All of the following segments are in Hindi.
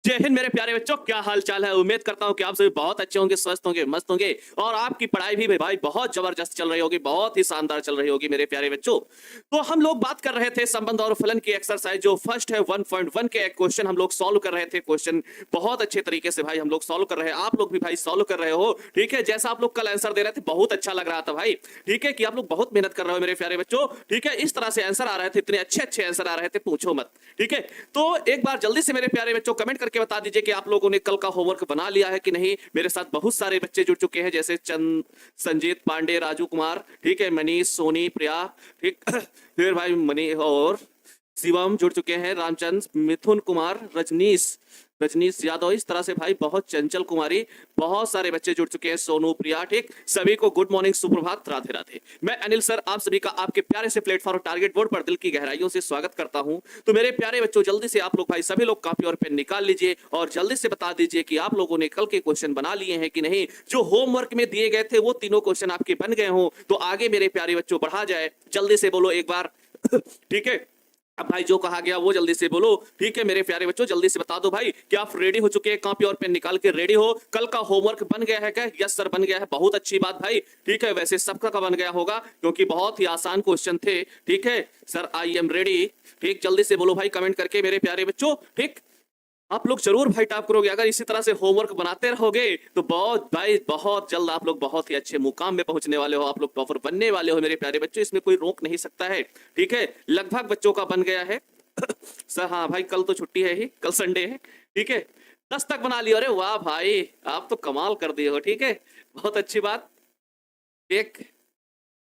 जय हिंद मेरे प्यारे बच्चों, क्या हाल चाल है। उम्मीद करता हूं कि आप सभी बहुत अच्छे होंगे, स्वस्थ होंगे, मस्त होंगे और आपकी पढ़ाई भी भाई बहुत जबरदस्त चल रही होगी, बहुत ही शानदार चल रही होगी मेरे प्यारे बच्चों। तो हम लोग बात कर रहे थे संबंध और फलन की एक्सरसाइज जो फर्स्ट है 1.1 के एक क्वेश्चन हम लोग सॉल्व कर रहे थे। क्वेश्चन बहुत अच्छे तरीके से भाई हम लोग सॉल्व कर रहे हैं, आप लोग भी भाई सॉल्व कर रहे हो। ठीक है, जैसा आप लोग कल आंसर दे रहे थे बहुत अच्छा लग रहा था भाई। ठीक है कि आप लोग बहुत मेहनत कर रहे हो मेरे प्यारे बच्चों। ठीक है, इस तरह से आंसर आ रहे थे, इतने अच्छे अच्छे आंसर आ रहे थे, पूछो मत। ठीक है, तो एक बार जल्दी से मेरे प्यारे बच्चों कमेंट करके बता दीजिए कि आप लोगों ने कल का होमवर्क बना लिया है कि नहीं। मेरे साथ बहुत सारे बच्चे जुड़ चुके हैं, जैसे चंद, संजीत पांडे, राजू कुमार, ठीक है, मनीष, सोनी, प्रिया, ठीक फिर भाई मनी और शिवम जुड़ चुके हैं, रामचंद्र, मिथुन कुमार, रजनीश, रजनीश यादव, इस तरह से भाई बहुत, चंचल कुमारी, बहुत सारे बच्चे जुड़ चुके हैं, सोनू, प्रिया, ठीक। सभी को गुड मॉर्निंग, सुप्रभात, राधे राधे। मैं अनिल सर आप सभी का आपके प्यारे से प्लेटफॉर्म टारगेट बोर्ड पर दिल की गहराइयों से स्वागत करता हूं। तो मेरे प्यारे बच्चों, जल्दी से आप लोग भाई सभी लोग कॉपी और पेन निकाल लीजिए और जल्दी से बता दीजिए कि आप लोगों ने कल के क्वेश्चन बना लिए हैं कि नहीं। जो होमवर्क में दिए गए थे वो तीनों क्वेश्चन आपके बन गए हो तो आगे मेरे प्यारे बच्चों बढ़ा जाए, जल्दी से बोलो एक बार ठीक है। अब भाई जो कहा गया वो जल्दी से बोलो। ठीक है मेरे प्यारे बच्चों, जल्दी से बता दो भाई कि आप रेडी हो चुके हैं, कॉपी और पेन निकाल के रेडी हो। कल का होमवर्क बन गया है क्या? यस सर बन गया है, बहुत अच्छी बात भाई। ठीक है, वैसे सबका का बन गया होगा क्योंकि बहुत ही आसान क्वेश्चन थे। ठीक है सर, आई एम रेडी। ठीक, जल्दी से बोलो भाई कमेंट करके मेरे प्यारे बच्चों। ठीक, आप लोग जरूर भाई टॉप करोगे अगर इसी तरह से होमवर्क बनाते रहोगे तो बहुत भाई बहुत जल्द आप लोग बहुत ही अच्छे मुकाम में पहुंचने वाले हो, आप लोग टॉपर बनने वाले हो मेरे प्यारे बच्चों, इसमें कोई रोक नहीं सकता है। ठीक है, लगभग बच्चों का बन गया है सर। हाँ भाई, कल तो छुट्टी है ही, कल संडे है। ठीक है, 10 तक बना लियो। अरे वाह भाई, आप तो कमाल कर दिए हो। ठीक है, बहुत अच्छी बात। एक,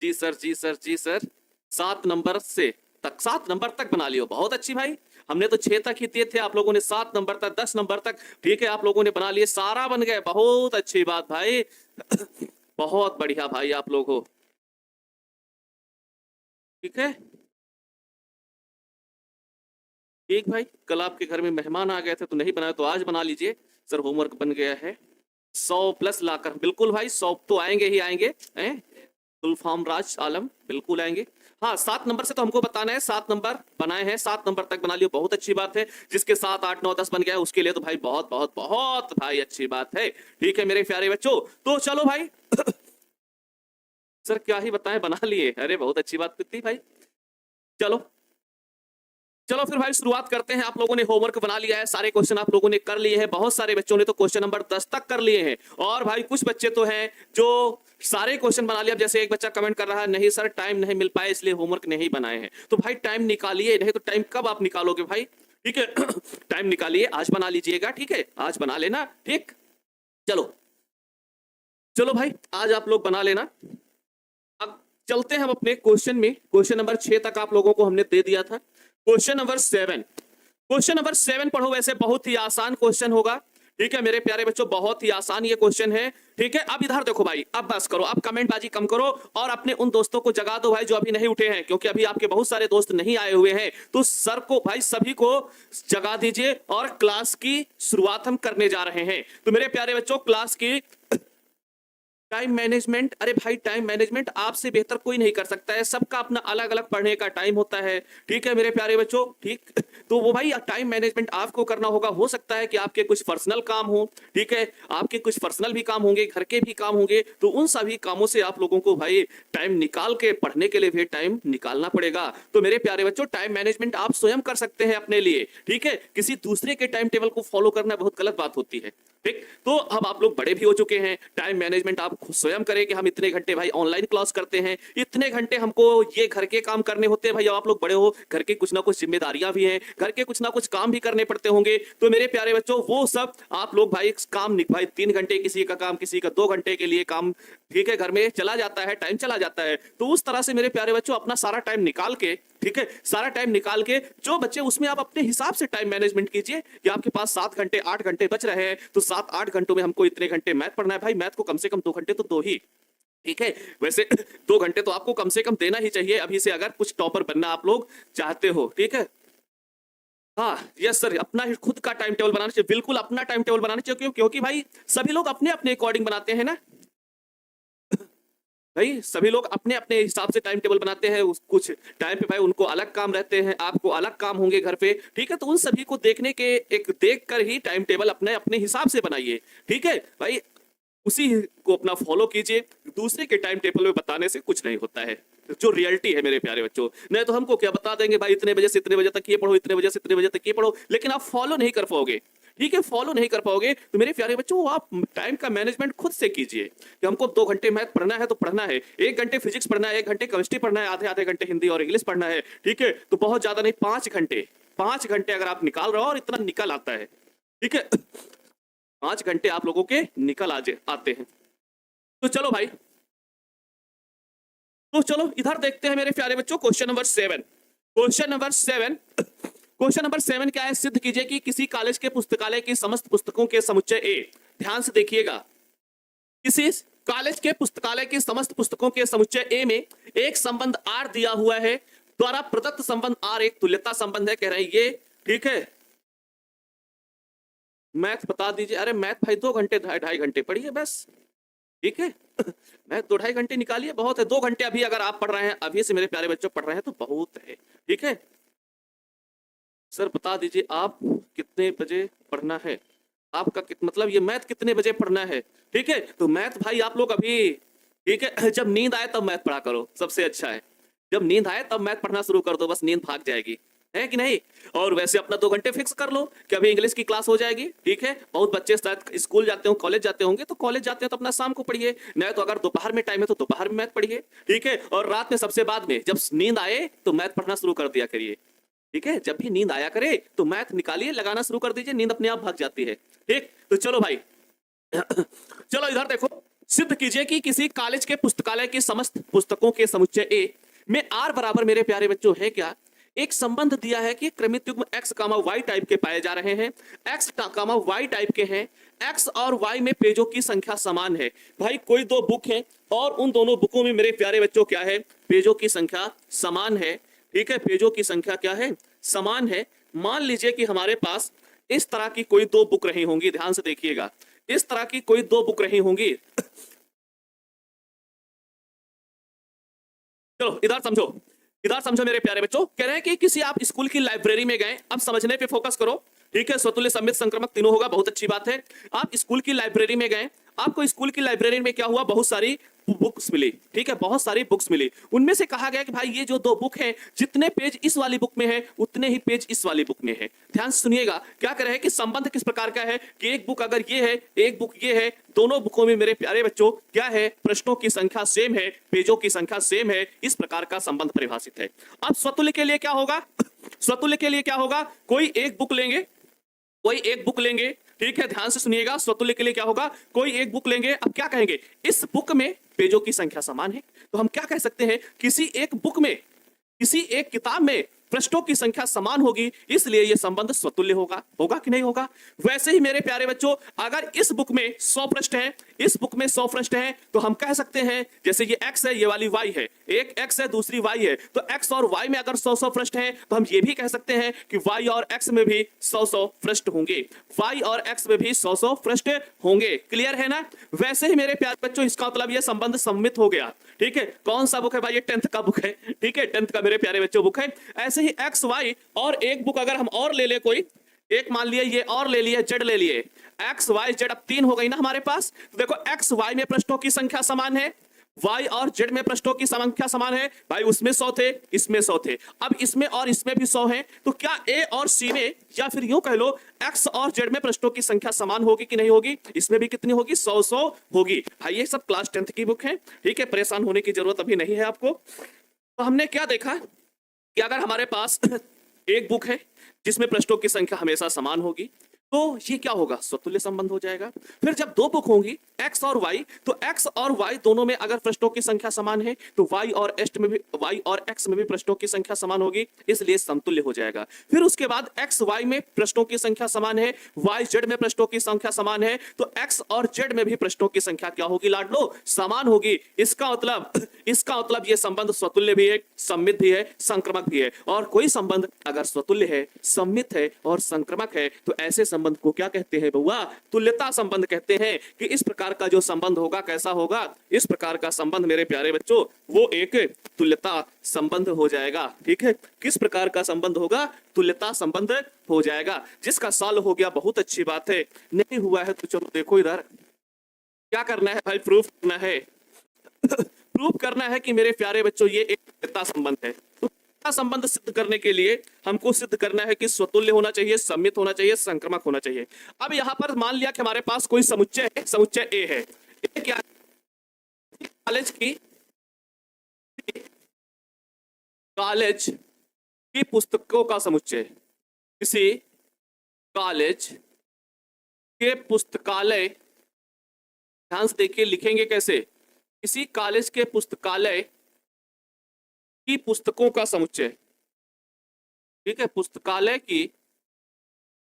जी सर, जी सर, जी सर, 7 नंबर से तक, 7 नंबर तक बना लियो, बहुत अच्छी भाई। हमने तो 6 तक ही दिए थे, आप लोगों ने 7 नंबर तक, 10 नंबर तक, ठीक है, आप लोगों ने बना लिए, सारा बन गए, बहुत अच्छी बात भाई बहुत बढ़िया भाई आप लोग हो। ठीक है, ठीक भाई, कल आपके घर में मेहमान आ गए थे तो नहीं बनाया, तो आज बना लीजिए। सर होमवर्क बन गया है 100+ लाकर, बिल्कुल भाई 100 तो आएंगे ही आएंगे। फुल राज आलम बिल्कुल आएंगे। हाँ, 7 नंबर से तो हमको बताना है, 7 नंबर बनाए हैं, 7 नंबर तक बना लियो, बहुत अच्छी बात है। जिसके 7, 8, 9, 10 बन गया है उसके लिए तो भाई बहुत बहुत बहुत भाई अच्छी बात है। ठीक है मेरे प्यारे बच्चों, तो चलो भाई सर क्या ही बताएं, बना लिए, अरे बहुत अच्छी बात कितनी भाई। चलो चलो फिर भाई शुरुआत करते हैं। आप लोगों ने होमवर्क बना लिया है, सारे क्वेश्चन आप लोगों ने कर लिए हैं, बहुत सारे बच्चों ने तो क्वेश्चन नंबर 10 तक कर लिए हैं और भाई कुछ बच्चे तो हैं जो सारे क्वेश्चन बना लिया। अब जैसे एक बच्चा कमेंट कर रहा है, नहीं सर टाइम नहीं मिल पाया इसलिए होमवर्क नहीं बनाए हैं। तो भाई टाइम निकालिए, नहीं तो टाइम कब आप निकालोगे भाई। ठीक है टाइम निकालिए, आज बना लीजिएगा। ठीक है, आज बना लेना। ठीक, चलो चलो भाई आज आप लोग बना लेना। अब चलते हैं हम अपने क्वेश्चन में। क्वेश्चन नंबर 6 तक आप लोगों को हमने दे दिया था। क्वेश्चन नंबर 7, क्वेश्चन नंबर 7 पढ़ो, वैसे बहुत ही आसान क्वेश्चन होगा। ठीक है मेरे प्यारे बच्चों, बहुत ही आसान ये क्वेश्चन है। ठीक है, अब इधर देखो भाई, अब बस करो, अब कमेंट बाजी कम करो और अपने उन दोस्तों को जगा दो भाई जो अभी नहीं उठे हैं, क्योंकि अभी आपके बहुत सारे दोस्त नहीं आए हुए हैं। तो सर को भाई सभी को जगा दीजिए और क्लास की शुरुआत हम करने जा रहे हैं। तो मेरे प्यारे बच्चों, क्लास की टाइम मैनेजमेंट, अरे भाई टाइम मैनेजमेंट आपसे बेहतर कोई नहीं कर सकता है, सबका अपना अलग अलग पढ़ने का टाइम होता है। ठीक है मेरे प्यारे बच्चों, ठीक तो वो भाई टाइम मैनेजमेंट आपको करना होगा। हो सकता है कि आपके कुछ पर्सनल काम हो, ठीक है, आपके कुछ पर्सनल भी काम होंगे, घर के भी काम होंगे, तो उन सभी कामों से आप लोगों को भाई टाइम निकाल के पढ़ने के लिए भी टाइम निकालना पड़ेगा। तो मेरे प्यारे बच्चों, टाइम मैनेजमेंट आप स्वयं कर सकते हैं अपने लिए। ठीक है, किसी दूसरे के टाइम टेबल को फॉलो करना बहुत गलत बात होती है। ठीक, तो अब आप लोग बड़े भी हो चुके हैं, टाइम मैनेजमेंट आप स्वयं करें कि हम इतने घंटे भाई ऑनलाइन क्लास करते हैं, इतने घंटे हमको ये घर के काम करने होते हैं। भाई अब आप लोग बड़े हो, घर के कुछ ना कुछ जिम्मेदारियां भी हैं, घर के कुछ ना कुछ काम भी करने पड़ते होंगे। तो मेरे प्यारे बच्चों, वो सब आप लोग भाई काम भाई 3 घंटे किसी का काम, किसी का 2 घंटे के लिए काम, ठीक है, घर में चला जाता है, टाइम चला जाता है। तो उस तरह से मेरे प्यारे बच्चों अपना सारा टाइम निकाल के, ठीक है, सारा टाइम निकाल के जो बच्चे उसमें आप अपने हिसाब से टाइम मैनेजमेंट कीजिए कि आपके पास 7 घंटे 8 घंटे बच रहे हैं, तो 7-8 घंटों में हमको इतने घंटे मैथ पढ़ना है। भाई मैथ को कम से कम 2 घंटे तो दो ही। ठीक है, वैसे 2 घंटे तो आपको कम से कम देना ही चाहिए अभी से, अगर कुछ टॉपर बनना आप लोग चाहते हो। ठीक है, हाँ यस सर, अपना ही खुद का टाइम टेबल बनाना चाहिए, बिल्कुल अपना टाइम टेबल बनाना चाहिए, क्योंकि भाई सभी लोग अपने अपने अकॉर्डिंग बनाते हैं ना। भाई सभी लोग अपने अपने हिसाब से टाइम टेबल बनाते हैं, कुछ टाइम पे भाई उनको अलग काम रहते हैं, आपको अलग काम होंगे घर पे, ठीक है। तो उन सभी को देखने के एक देख कर ही टाइम टेबल अपने अपने हिसाब से बनाइए, ठीक है भाई। उसी को अपना फॉलो कीजिए, दूसरे के टाइम टेबल में बताने से कुछ नहीं होता है, जो रियलिटी है मेरे प्यारे बच्चों। नहीं तो हमको क्या बता देंगे भाई, इतने बजे से इतने बजे तक ये पढ़ो, इतने बजे से इतने बजे तक ये पढ़ो, लेकिन आप फॉलो नहीं कर पाओगे, ठीक है। फॉलो नहीं कर पाओगे तो मेरे प्यारे बच्चों आप टाइम का मैनेजमेंट खुद से कीजिए कि हमको 2 घंटे मैथ पढ़ना है तो पढ़ना है, 1 घंटे फिजिक्स पढ़ना है, 1 घंटे केमिस्ट्री पढ़ना है, आधे आधे घंटे हिंदी और इंग्लिश पढ़ना है, ठीक है। तो बहुत ज्यादा नहीं, 5 घंटे, 5 घंटे अगर आप निकाल रहे हो और इतना निकल आता है, ठीक है, 5 घंटे आप लोगों के निकल आते हैं। तो चलो भाई, तो चलो इधर देखते हैं मेरे प्यारे बच्चों question number 7। Question number 7, question number 7 क्या है? सिद्ध कीजिए कि किसी कॉलेज के पुस्तकालय की समस्त पुस्तकों के समुच्चय ए, ध्यान से देखिएगा, किसी कॉलेज के पुस्तकालय की समस्त पुस्तकों के समुच्चय ए में एक संबंध आर दिया हुआ है, द्वारा प्रदत्त संबंध आर एक तुल्यता संबंध है, कह रहे हैं ये, ठीक है। मैथ बता दीजिए। अरे मैथ भाई 2 घंटे 2.5 घंटे पढ़िए बस, ठीक है। मैं 2-2.5 घंटे निकालिए, बहुत है। 2 घंटे अभी अगर आप पढ़ रहे हैं, अभी से मेरे प्यारे बच्चों पढ़ रहे हैं तो बहुत है, ठीक है। सर बता दीजिए आप कितने बजे पढ़ना है, आपका मतलब ये मैथ कितने बजे पढ़ना है, ठीक है। तो मैथ भाई आप लोग अभी, ठीक है, जब नींद आए तब मैथ पढ़ा करो, सबसे अच्छा है। जब नींद आए तब मैथ पढ़ना शुरू कर दो, बस नींद भाग जाएगी, है कि नहीं। और वैसे अपना 2 घंटे फिक्स कर लो कि अभी इंग्लिश की क्लास हो जाएगी, ठीक है। बहुत बच्चे शायद स्कूल जाते हो, कॉलेज जाते होंगे, तो कॉलेज जाते हैं तो अपना शाम को पढ़िए, नहीं तो अगर दोपहर में टाइम है तो दोपहर में मैथ पढ़िए, ठीक है। और रात में सबसे बाद में जब नींद आए तो मैथ पढ़ना शुरू कर दिया करिए, ठीक है। जब भी नींद आया करे तो मैथ निकालिए, लगाना शुरू कर दीजिए, नींद अपने आप भाग जाती है, ठीक। तो चलो भाई चलो इधर देखो, सिद्ध कीजिए कि किसी कॉलेज के पुस्तकालय की समस्त पुस्तकों के समुच्चय ए में आर बराबर, मेरे प्यारे बच्चों, है क्या? एक संबंध दिया है कि क्रमित युग्म x, y टाइप के पाए जा रहे हैं, x, y टाइप के हैं, x और y में पेजों की संख्या समान है। भाई कोई 2 बुक है और उन दोनों बुकों में मेरे प्यारे बच्चों क्या है? पेजों की संख्या समान है, ठीक है। पेजों की संख्या क्या है? समान है। मान लीजिए कि हमारे पास इस तरह की कोई 2 बुक रही होंगी, ध्यान से देखिएगा, इस तरह की कोई 2 बुक रही होंगी। चलो इधर समझो, इधर समझो मेरे प्यारे बच्चों। कह रहे हैं कि किसी आप स्कूल की लाइब्रेरी में गए, अब समझने पे फोकस करो, ठीक है। स्वतुल्य, सम्मित, संक्रमक तीनों होगा, बहुत अच्छी बात है। आप स्कूल की लाइब्रेरी में गए, आपको स्कूल की लाइब्रेरी में क्या हुआ? बहुत सारी बुक्स मिली, ठीक है, बहुत सारी बुक्स मिली। उनमें से कहा गया कि भाई ये जो 2 बुक हैं, जितने पेज इस वाली बुक में है उतने ही पेज इस वाली बुक में है। ध्यान से सुनिएगा, क्या कह रहे हैं कि संबंध किस प्रकार का है कि एक बुक अगर ये है, एक बुक ये है, दोनों बुकों में मेरे प्यारे बच्चों क्या है? पृष्ठों की संख्या सेम है, पेजों की संख्या सेम है, इस प्रकार का संबंध परिभाषित है। अब स्वतुल्य के लिए क्या होगा? स्वतुल्य के लिए क्या होगा? कोई एक बुक लेंगे, कोई एक बुक लेंगे, ठीक है, ध्यान से सुनिएगा। स्वतुल्य के लिए क्या होगा? कोई एक बुक लेंगे। अब क्या कहेंगे? इस बुक में पेजों की संख्या समान है, तो हम क्या कह सकते हैं? किसी एक बुक में, किसी एक किताब में पृष्ठों की संख्या समान होगी, इसलिए यह संबंध स्वतुल्य होगा। होगा कि नहीं होगा? वैसे ही मेरे प्यारे बच्चों, अगर इस बुक में 100 पृष्ठ हैं, इस बुक में 100 पृष्ठ हैं, तो हम कह सकते हैं जैसे ये x है, ये वाली y है, एक x है दूसरी y है, तो x और y में अगर 100 पृष्ठ हैं, तो हम ये भी कह सकते हैं कि y और x में भी 100 पृष्ठ होंगे, y और x में भी 100 पृष्ठ होंगे। क्लियर है ना? वैसे ही मेरे प्यारे बच्चों, इसका मतलब ये संबंध सम्मित हो गया, ठीक है। कौन सा बुक है भाई? ये 10th का बुक है, ठीक है, 10th का मेरे प्यारे बच्चों बुक है। ऐसे ही x, y और एक बुक अगर हम और ले ले, कोई एक मान लिए, ये और ले लिए, z ले लिए, x, y, z, अब 3 हो गई ना हमारे पास। तो देखो x, y में पृष्ठों की संख्या समान है, y और z में पृष्ठों की संख्या समान है। भाई उसमें 100 थे, इसमें 100 थे, अब इसमें और इसमें भी 100 हैं, तो क्या a और c में, या फिर यूं कह लो x और z में पृष्ठों की संख्या समान होगी कि नहीं होगी? इसमें भी कितनी होगी? 100 होगी। भाई ये सब क्लास 10th की बुक है, ठीक है, परेशान होने की जरूरत अभी नहीं है आपको। तो हमने क्या देखा कि अगर हमारे पास एक बुक है जिसमें पृष्ठों की संख्या हमेशा समान होगी, तो ये क्या होगा? स्वतुल्य संबंध हो जाएगा। फिर जब 2 बुक होंगी x और y, तो x और y दोनों में अगर पृष्ठों की संख्या समान है, तो y और x में भी पृष्ठों की संख्या समान होगी, इसलिए समतुल्य हो जाएगा। फिर उसके बाद x, y में पृष्ठों की संख्या समान है, y, z में पृष्ठों की संख्या समान है, तो x और z में भी पृष्ठों की संख्या क्या होगी लाडलो? समान होगी। इसका मतलब ये संबंध स्वतुल्य भी है, सम्मित भी है, संक्रमक भी है। और कोई संबंध अगर स्वतुल्य है, सम्मित है और संक्रमक है, तो ऐसे संबंध को क्या कहते हैं बउआ? तुल्यता संबंध कहते हैं। कि इस प्रकार का जो संबंध होगा कैसा होगा? इस प्रकार का संबंध मेरे प्यारे बच्चों वो एक तुल्यता संबंध हो जाएगा। ठीक है, किस प्रकार का संबंध होगा? तुल्यता संबंध हो जाएगा। जिसका सॉल्व हो गया बहुत अच्छी बात है, नहीं हुआ है तो चलो देखो इधर क्या करना है भाई, प्रूफ करना है। प्रूफ करना है कि मेरे प्यारे बच्चों ये एक तुल्यता संबंध है। तो तुल्यता संबंध सिद्ध करने के लिए हमको सिद्ध करना है कि स्वतुल्य होना चाहिए, सममित होना चाहिए, संक्रामक होना चाहिए। अब यहां पर मान लिया कि हमारे पास कोई समुच्चय है, समुच्चय ए है। ए क्या है? कॉलेज की पुस्तकों का समुच्चय। किसी कॉलेज के पुस्तकालय, ध्यान से देखिए लिखेंगे कैसे, किसी कॉलेज के पुस्तकालय की पुस्तकों का समुच्चय। ठीक है, पुस्तकालय की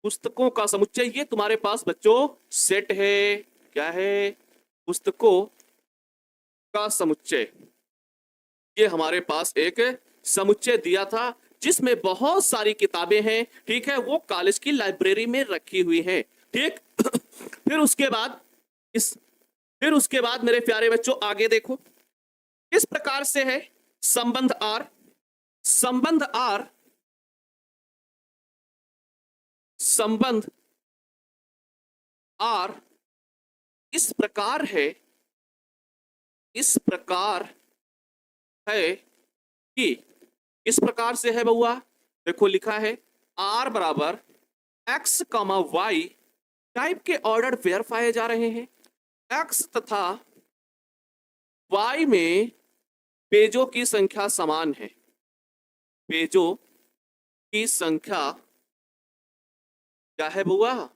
पुस्तकों का समुच्चय, ये तुम्हारे पास बच्चों सेट है। क्या है? पुस्तकों का समुच्चय। ये हमारे पास एक समुच्चय दिया था जिसमें बहुत सारी किताबें हैं। ठीक है, वो कॉलेज की लाइब्रेरी में रखी हुई हैं। ठीक फिर उसके बाद मेरे प्यारे बच्चों आगे देखो, इस प्रकार से है संबंध आर। संबंध आर, संबंध आर इस प्रकार है, इस प्रकार है कि, इस प्रकार से है बउआ, देखो लिखा है आर बराबर एक्स कॉमा वाई टाइप के ऑर्डर वेयर पाए जा रहे हैं। एक्स तथा वाई में पेजों की संख्या समान है। पेजों की संख्या क्या है बउआ?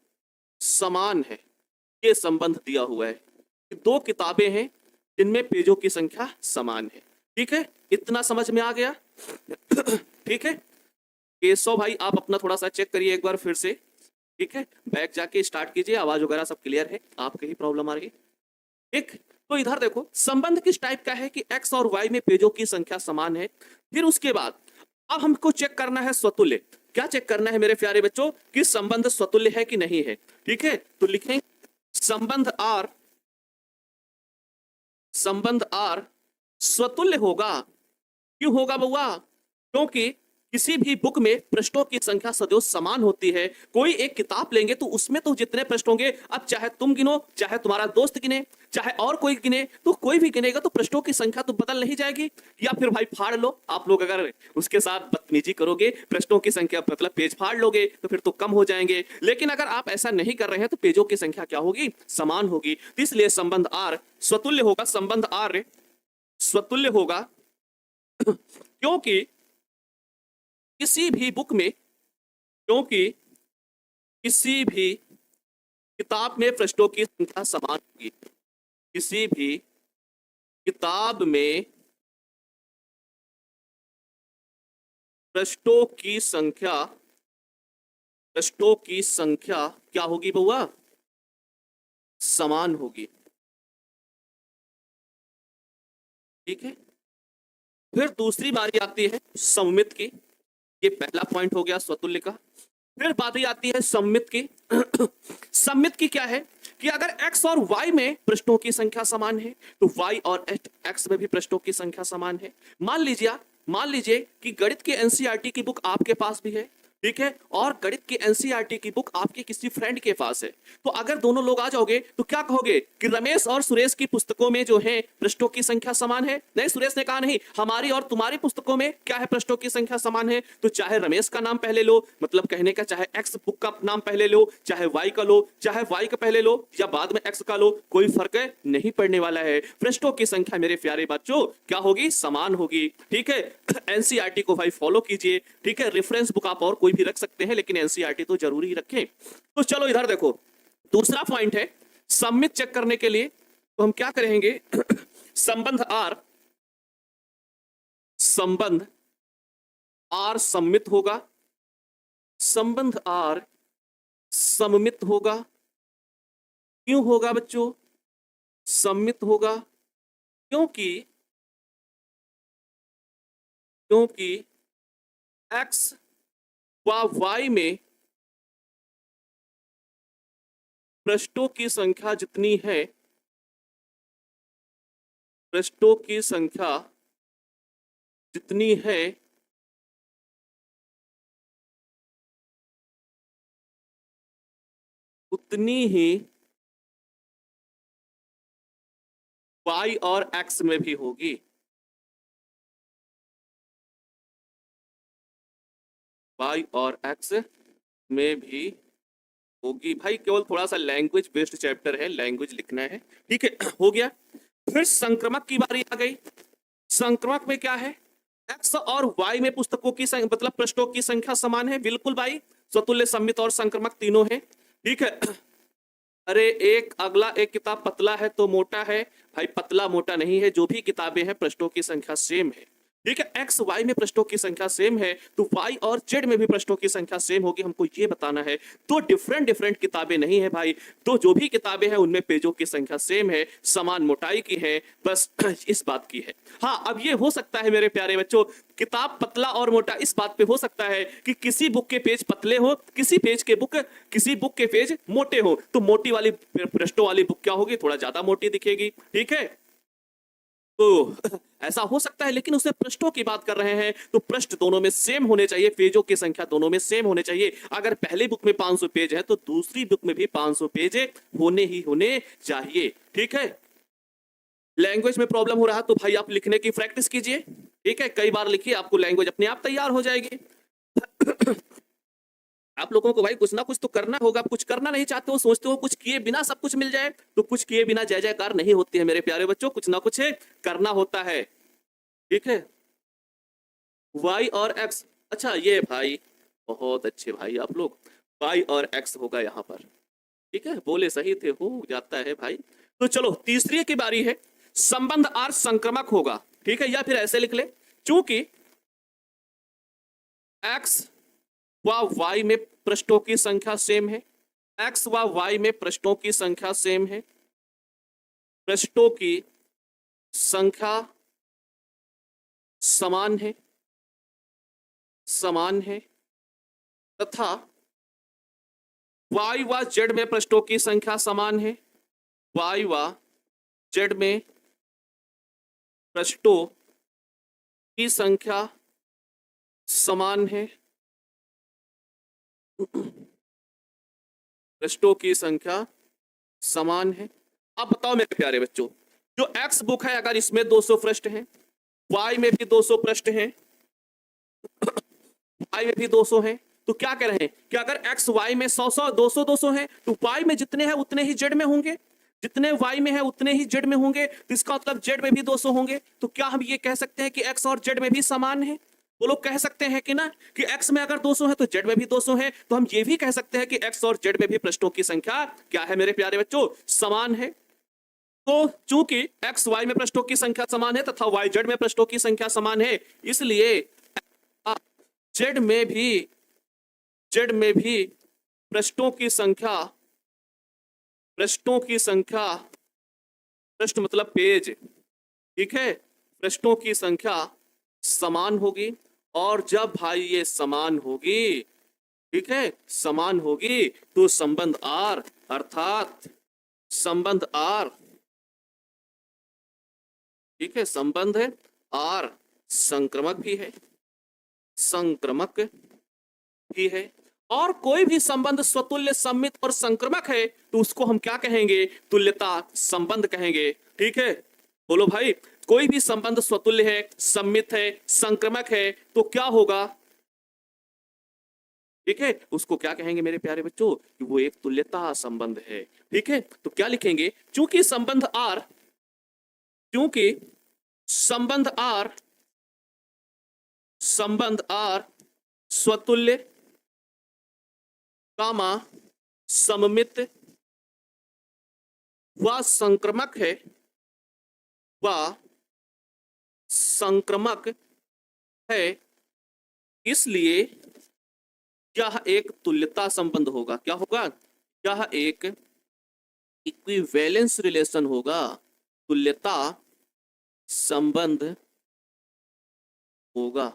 समान है। ये संबंध दिया हुआ है। दो किताबें हैं जिनमें पेजों की संख्या समान है। ठीक है, इतना समझ में आ गया? ठीक है, केशव भाई आप अपना थोड़ा सा चेक करिए एक बार फिर से। ठीक है, बैक जाके स्टार्ट कीजिए, आवाज वगैरह सब क्लियर है, आपके ही प्रॉब्लम आ रही है। ठीक, तो इधर देखो संबंध किस टाइप का है कि x और y में पेजों की संख्या समान है। फिर उसके बाद अब हमको चेक करना है स्वतुल्य। क्या चेक करना है मेरे प्यारे बच्चों? कि संबंध स्वतुल्य है कि नहीं है। ठीक है, तो लिखें संबंध आर, संबंध आर स्वतुल्य होगा। क्यों होगा बउआ? क्योंकि किसी भी बुक में पृष्ठों की संख्या सदैव समान होती है। कोई एक किताब लेंगे तो उसमें तो जितने पृष्ठ होंगे, अब चाहे तुम गिनो, चाहे तुम्हारा दोस्त गिने, चाहे और कोई गिने, तो कोई भी गिनेगा तो पृष्ठों की संख्या तो बदल नहीं जाएगी। या फिर भाई फाड़ लो, आप लोग अगर उसके साथ बदतमीजी करोगे, पृष्ठों की संख्या मतलब पेज फाड़ लोगे तो फिर तो कम हो जाएंगे। लेकिन अगर आप ऐसा नहीं कर रहे हैं तो पेजों की संख्या क्या होगी? समान होगी। तो इसलिए संबंध आर स्वतुल्य होगा। संबंध आर स्वतुल्य होगा क्योंकि किसी भी बुक में, क्योंकि किसी भी किताब में पृष्ठों की संख्या समान होगी। किसी भी किताब में पृष्ठों की संख्या, पृष्ठों की संख्या क्या होगी बउआ? समान होगी। ठीक है, फिर दूसरी बारी आती है सममित की। ये पहला पॉइंट हो गया स्वतुल्य का। फिर बारी आती है सममित की। सममित की क्या है कि अगर x और y में पृष्ठों की संख्या समान है तो y और x में भी पृष्ठों की संख्या समान है। मान लीजिए कि गणित की एनसीईआरटी की बुक आपके पास भी है। ठीक है, और गणित की एनसीईआरटी की बुक आपके किसी फ्रेंड के पास है। तो अगर दोनों लोग आ जाओगे तो क्या कहोगे कि रमेश और सुरेश की पुस्तकों में जो है पृष्ठों की संख्या समान है? नहीं, सुरेश ने कहा नहीं, हमारी और तुम्हारी पुस्तकों में क्या है? पृष्ठों की संख्या समान है। तो चाहे रमेश का नाम पहले लो, मतलब कहने का चाहे एक्स बुक का नाम पहले लो, चाहे वाई का लो, चाहे वाई का पहले लो या बाद में एक्स का लो, कोई फर्क नहीं पड़ने वाला है। पृष्ठों की संख्या मेरे प्यारे बच्चों क्या होगी? समान होगी। ठीक है, एनसीईआरटी को भाई फॉलो कीजिए। ठीक है, रेफरेंस बुक आप और कोई भी रख सकते हैं लेकिन एनसीईआरटी तो जरूरी ही रखें। तो चलो इधर देखो, दूसरा पॉइंट है सममित चेक करने के लिए। तो हम क्या करेंगे? संबंध आर, संबंध आर सममित होगा। संबंध आर सममित होगा। क्यों होगा बच्चों सममित होगा? क्योंकि क्योंकि x व y में पृष्ठों की संख्या जितनी है, पृष्ठों की संख्या जितनी है उतनी ही y और x में भी होगी। y और x में भी होगी। भाई केवल थोड़ा सा लैंग्वेज बेस्ड चैप्टर है, लैंग्वेज लिखना है, ठीक है। हो गया। फिर संक्रमक की बारी आ गई। संक्रमक में क्या है, x और y में पुस्तकों की मतलब पृष्ठों की संख्या समान है। बिल्कुल भाई, स्वतुल्य, सम्मित और संक्रमक तीनों है, ठीक है। अरे एक अगला, एक किताब पतला है तो मोटा है, भाई पतला मोटा नहीं है, जो भी किताबें हैं पृष्ठों की संख्या सेम है, ठीक है। एक्स वाई में पृष्ठों की संख्या सेम है तो वाई और जेड में भी पृष्ठों की संख्या सेम होगी, हमको ये बताना है। तो डिफरेंट डिफरेंट किताबें नहीं है भाई, तो जो भी किताबें हैं उनमें पेजों की संख्या सेम है, समान मोटाई की है, बस इस बात की है। हाँ, अब ये हो सकता है मेरे प्यारे बच्चों, किताब पतला और मोटा इस बात पे हो सकता है कि किसी बुक के पेज पतले हो, किसी बुक के पेज मोटे हो, तो मोटी वाली पृष्ठों वाली बुक क्या होगी, थोड़ा ज्यादा मोटी दिखेगी, ठीक है। तो ऐसा हो सकता है, लेकिन उससे पृष्ठों की बात कर रहे हैं तो पृष्ठ दोनों में सेम होने चाहिए, पेजों की संख्या दोनों में सेम होने चाहिए। अगर पहली बुक में 500 पेज है तो दूसरी बुक में भी 500 पेज होने ही होने चाहिए, ठीक है। लैंग्वेज में प्रॉब्लम हो रहा तो भाई आप लिखने की प्रैक्टिस कीजिए, ठीक है, कई बार लिखिए, आपको लैंग्वेज अपने आप तैयार हो जाएगी। आप लोगों को भाई कुछ ना कुछ तो करना होगा, कुछ करना नहीं चाहते हो, सोचते हो कुछ किए बिना सब कुछ मिल जाए, तो कुछ किए बिना जय जयकार नहीं होती है मेरे प्यारे बच्चों, कुछ ना कुछ करना होता है, ठीक है। y और x, अच्छा ये भाई बहुत अच्छे भाई आप लोग, y और x होगा यहाँ पर, ठीक है, बोले सही थे, हो जाता है भाई। तो चलो तीसरी की बारी है, संबंध r संक्रमक होगा, ठीक है, या फिर ऐसे लिख ले, चूंकि x व y में पृष्ठों की संख्या सेम है, x व y में पृष्ठों की संख्या सेम है, पृष्ठों की संख्या समान है, समान है, तथा y व z में पृष्ठों की संख्या समान है, y व z में पृष्ठों की संख्या समान है, पृष्ठों की संख्या समान है। अब बताओ मेरे प्यारे बच्चों, जो x बुक है अगर इसमें 200 पृष्ठ हैं, y में भी 200 पृष्ठ हैं, y में भी 200 हैं, तो क्या कह रहे हैं कि अगर x y में 100 200 200 हैं तो y में जितने हैं उतने ही z में होंगे, जितने y में है उतने ही z में होंगे, तो इसका मतलब z में भी 200 होंगे। तो क्या हम ये कह सकते हैं कि x और z में भी समान है? वो लोग कह सकते हैं कि ना, कि x में अगर 200 है तो z में भी 200 है, तो हम ये भी कह सकते हैं कि x और z में भी पृष्ठों की संख्या क्या है मेरे प्यारे बच्चों, समान है। तो चूंकि x y में पृष्ठों की संख्या समान है तथा y z में पृष्ठों की संख्या समान है, इसलिए z में भी पृष्ठों की संख्या, पृष्ठों की संख्या, पृष्ठ मतलब पेज, ठीक है, पृष्ठों की संख्या समान होगी। और जब भाई ये समान होगी, ठीक है, समान होगी, तो संबंध R, अर्थात संबंध R, ठीक है, संबंध है R संक्रमक भी है, संक्रमक भी है। और कोई भी संबंध स्वतुल्य, सम्मित और संक्रमक है तो उसको हम क्या कहेंगे, तुल्यता संबंध कहेंगे, ठीक है। बोलो भाई, कोई भी संबंध स्वतुल्य है, सम्मित है, संक्रमक है तो क्या होगा, ठीक है, उसको क्या कहेंगे मेरे प्यारे बच्चों, कि वो एक तुल्यता संबंध है, ठीक है। तो क्या लिखेंगे, चूंकि संबंध R, क्योंकि संबंध R, संबंध R स्वतुल्य, कामा सममित व संक्रमक है, व संक्रमक है, इसलिए यह एक तुल्यता संबंध होगा। क्या होगा, यह एक इक्विवेलेंस रिलेशन होगा, तुल्यता संबंध होगा।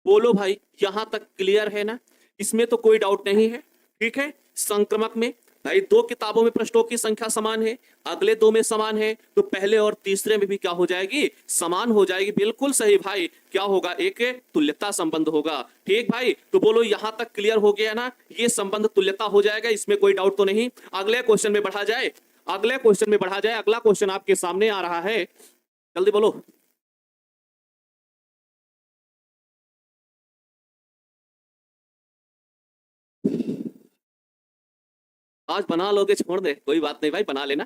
बोलो भाई, यहां तक क्लियर है ना, इसमें तो कोई डाउट नहीं है, ठीक है। संक्रमक में भाई दो किताबों में पृष्ठों की संख्या समान है, अगले दो में समान है, तो पहले और तीसरे में भी क्या हो जाएगी, समान हो जाएगी। बिल्कुल सही भाई, क्या होगा, एक तुल्यता संबंध होगा। ठीक भाई, तो बोलो यहां तक क्लियर हो गया ना, ये संबंध तुल्यता हो जाएगा, इसमें कोई डाउट तो नहीं। अगले क्वेश्चन में बढ़ा जाए, अगले क्वेश्चन में बढ़ा जाए। अगला क्वेश्चन आपके सामने आ रहा है, जल्दी बोलो। आज बना लोगे, छोड़ दे, कोई बात नहीं भाई, बना लेना।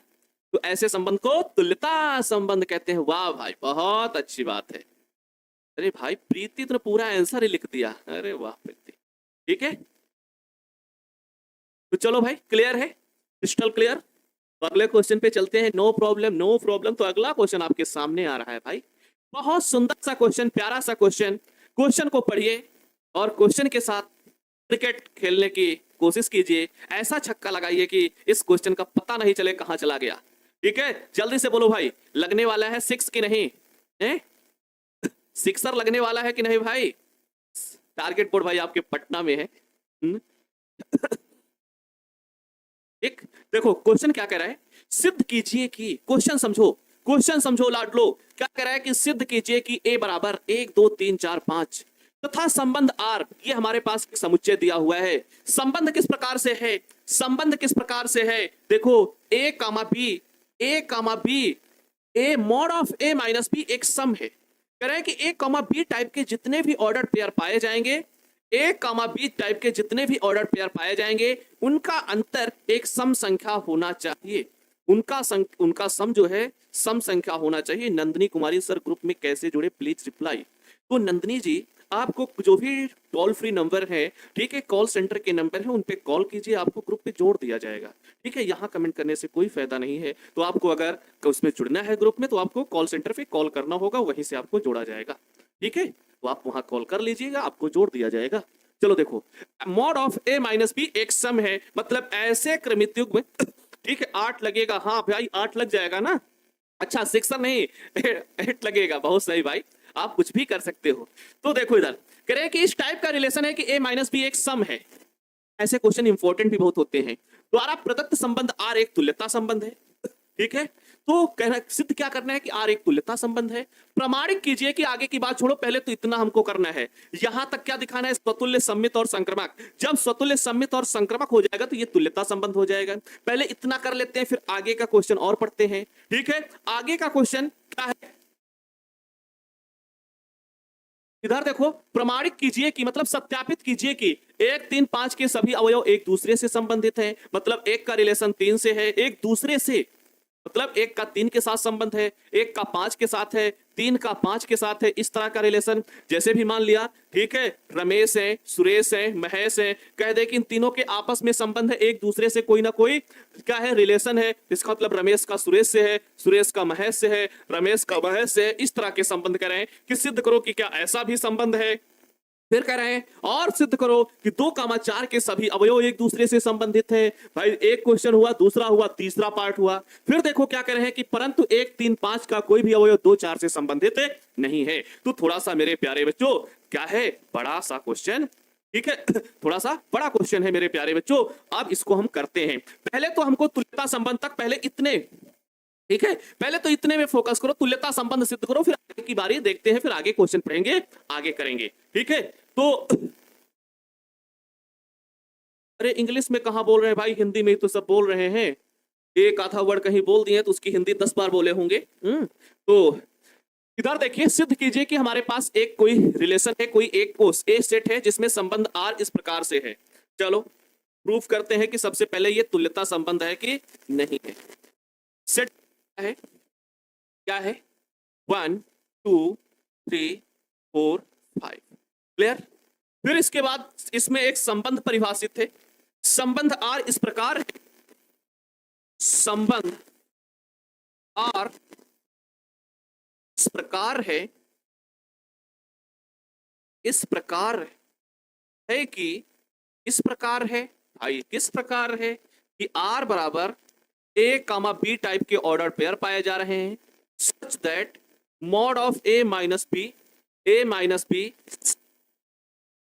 तो ऐसे संबंध को तुल्यता संबंध कहते हैं। वाह भाई, बहुत अच्छी बात है। अरे भाई प्रीति तो पूरा आंसर ही लिख दिया, अरे वाह प्रीति। ठीक है, तो चलो भाई, क्लियर है, क्रिस्टल क्लियर। तो अगले क्वेश्चन पे चलते हैं। No problem, no problem. तो अगला क्वेश्चन आपके सामने आ रहा है भाई, बहुत सुंदर सा क्वेश्चन, प्यारा सा क्वेश्चन। क्वेश्चन को पढ़िए और क्वेश्चन के साथ क्रिकेट खेलने की कोशिश कीजिए। ऐसा छक्का लगाइए कि इस क्वेश्चन का पता नहीं चले कहां चला गया। ठीक है, जल्दी से बोलो भाई, लगने वाला है सिक्स की नहीं है? सिक्सर लगने वाला है कि नहीं भाई? टारगेट बोर्ड भाई आपके पटना में है। एक देखो क्वेश्चन क्या कह रहा है, सिद्ध कीजिए कि, क्वेश्चन समझो, क्वेश्चन समझो लाडलो, क्या कह रहा है कि सिद्ध कीजिए कि a बराबर 1 2 3 4 5 तथा संबंध R, ये हमारे पास एक समुच्चय दिया हुआ है। संबंध किस प्रकार से है, संबंध किस प्रकार से है, देखो a comma b, a comma b, a mod of a minus b एक सम है। कह रहा है कि a कामा b टाइप के जितने भी ऑर्डर पेयर पाए जाएंगे, ए कामा बी टाइप के जितने भी ऑर्डर पेयर पाए जाएंगे, उनका अंतर एक सम संख्या होना चाहिए। उनका सम जो है सम संख्या होना चाहिए। नंदिनी कुमारी सर ग्रुप में कैसे जुड़े, प्लीज रिप्लाई। तो नंदिनी जी, आपको जो भी टोल फ्री नंबर है, ठीक है, कॉल सेंटर के नंबर है, उन पे कॉल कीजिए, आपको ग्रुप पे जोड़ दिया जाएगा। ठीक है, यहाँ कमेंट करने से कोई फायदा नहीं है। तो आपको अगर उसमें जुड़ना है ग्रुप में, तो आपको कॉल सेंटर पे कॉल करना होगा, वहीं से आपको जोड़ा जाएगा। ठीक है, तो आप वहां कॉल कर लीजिएगा, आपको जोड़ दिया जाएगा। चलो देखो, mod of A minus B एक सम है, मतलब ऐसे क्रमित युग में, ठीक है, 8 लगेगा। हाँ भाई 8 लग जाएगा ना, अच्छा सिक्सर नहीं 8 लगेगा, बहुत सही भाई, आप कुछ भी कर सकते हो। तो देखो इधर कह रहे हैं कि इस टाइप का रिलेशन है कि a माइनस बी एक सम है। ऐसे क्वेश्चन इंपॉर्टेंट भी बहुत होते हैं। द्वारा प्रदत्त संबंध R एक तुल्यता संबंध है। ठीक है, तो कहना सिद्ध क्या करना है कि R एक तुल्यता संबंध है। प्रमाणित कीजिए कि, आगे की बात छोड़ो, पहले तो इतना हमको करना है, यहां तक क्या दिखाना है, स्वतुल्य सम्मित और संक्रमक। जब स्वतुल्य सम्मित और संक्रमक हो जाएगा तो ये तुल्यता संबंध हो जाएगा। पहले इतना कर लेते हैं, फिर आगे का क्वेश्चन और पढ़ते हैं। ठीक है, आगे का क्वेश्चन क्या है, इधर देखो, प्रमाणित कीजिए कि मतलब सत्यापित कीजिए कि 1 3 5 के सभी अवयव एक दूसरे से संबंधित हैं। मतलब एक का रिलेशन 3 से है, एक दूसरे से, मतलब एक का 3 के साथ संबंध है, एक का 5 के साथ है, 3 का 5 के साथ है, इस तरह का रिलेशन। जैसे भी मान लिया, ठीक है, रमेश है, सुरेश है, महेश है, कह दे कि इन तीनों के आपस में संबंध है, एक दूसरे से कोई ना कोई क्या है, रिलेशन है। इसका मतलब रमेश का सुरेश से है, सुरेश का महेश से है, रमेश का महेश से है, इस तरह के संबंध कह रहे हैं कि सिद्ध करो कि क्या ऐसा भी संबंध है। फिर कह रहे हैं और सिद्ध करो कि 2, 4 के सभी अवयव एक दूसरे से संबंधित हैं। भाई एक क्वेश्चन हुआ, दूसरा हुआ, तीसरा पार्ट हुआ। फिर देखो क्या कह रहे हैं कि परंतु 1 3 5 का कोई भी अवयव 2 4 से संबंधित नहीं है। तो थोड़ा सा मेरे प्यारे बच्चों क्या है, बड़ा सा क्वेश्चन, ठीक है, थोड़ा सा बड़ा क्वेश्चन है मेरे प्यारे बच्चों। अब इसको हम करते हैं। पहले तो हमको तुल्यता संबंध तक, पहले इतने, ठीक है, पहले तो इतने में फोकस करो, तुल्यता संबंध सिद्ध करो, फिर आगे की बारी देखते हैं, फिर आगे क्वेश्चन पढ़ेंगे, आगे करेंगे। ठीक है, तो अरे इंग्लिश में कहां बोल रहे हैं भाई, हिंदी में ही तो सब बोल रहे हैं। एक आधा वर्ड कहीं बोल दिए तो उसकी हिंदी 10 बार बोले होंगे। तो इधर देखिए, सिद्ध कीजिए कि हमारे पास एक कोई रिलेशन है, कोई एक कोष ए सेट है जिसमें संबंध R इस प्रकार से है। चलो प्रूफ करते हैं कि सबसे पहले ये तुल्यता संबंध है कि नहीं है। सेट है, क्या है, 1 2 3 4 5, क्लियर। फिर इसके बाद इसमें एक संबंध परिभाषित है। संबंध R इस प्रकार है, संबंध R इस प्रकार है, इस प्रकार है कि, इस प्रकार है भाई, किस प्रकार है कि R बराबर A कामा B टाइप के ऑर्डर पेयर पाए जा रहे हैं, such that mod of A minus B, A minus B,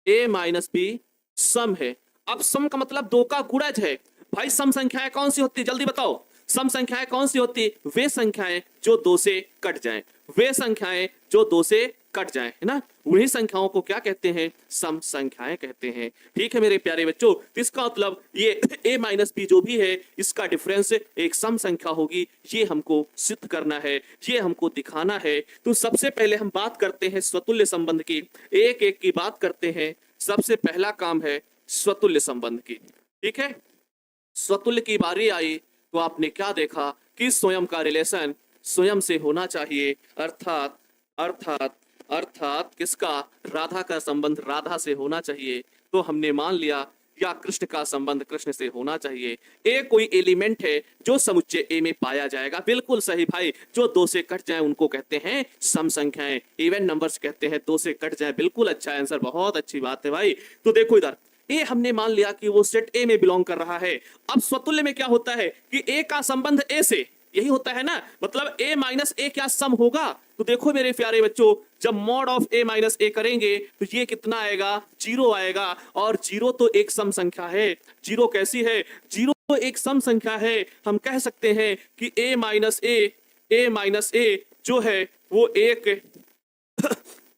A minus B सम है। अब सम का मतलब 2 का गुणज है भाई सम संख्याएं कौन सी होती है, जल्दी बताओ। सम संख्याएं कौन सी होती है? वे संख्याएं जो 2 से कट जाएं, वे संख्याएं जो 2 से कट जाएं, है ना, उन्हीं संख्याओं को क्या कहते हैं? सम संख्याएं कहते हैं। ठीक है मेरे प्यारे बच्चों, तो इसका मतलब ये a माइनस बी जो भी है इसका डिफरेंस एक सम संख्या होगी, ये हमको सिद्ध करना है, ये हमको दिखाना है। तो सबसे पहले हम बात करते हैं स्वतुल्य संबंध की, एक एक की बात करते हैं। सबसे पहला काम है स्वतुल्य संबंध की। ठीक है, स्वतुल्य की बारी आई तो आपने क्या देखा कि स्वयं का रिलेशन स्वयं से होना चाहिए, अर्थात अर्थात अर्थात किसका? राधा का संबंध राधा से होना चाहिए। तो हमने मान लिया, या कृष्ण का संबंध कृष्ण से होना चाहिए। ए कोई एलिमेंट है जो समुच्चय ए में पाया जाएगा, बिल्कुल सही भाई। जो 2 से कट जाए उनको कहते हैं सम संख्याएं, इवन नंबर्स कहते हैं 2 से कट जाए। बिल्कुल अच्छा आंसर, बहुत अच्छी बात है भाई। तो देखो इधर ए हमने मान लिया कि वो सेट ए में बिलोंग कर रहा है। अब स्वतुल्य में क्या होता है कि ए का संबंध ए से, यही होता है ना, मतलब ए माइनस ए क्या सम होगा? तो देखो मेरे प्यारे बच्चों, जब मॉड ऑफ ए माइनस ए करेंगे तो ये कितना आएगा? 0 आएगा। और 0 तो एक सम संख्या है। 0 कैसी है? 0 तो एक सम संख्या है। हम कह सकते हैं कि ए माइनस ए जो है वो एक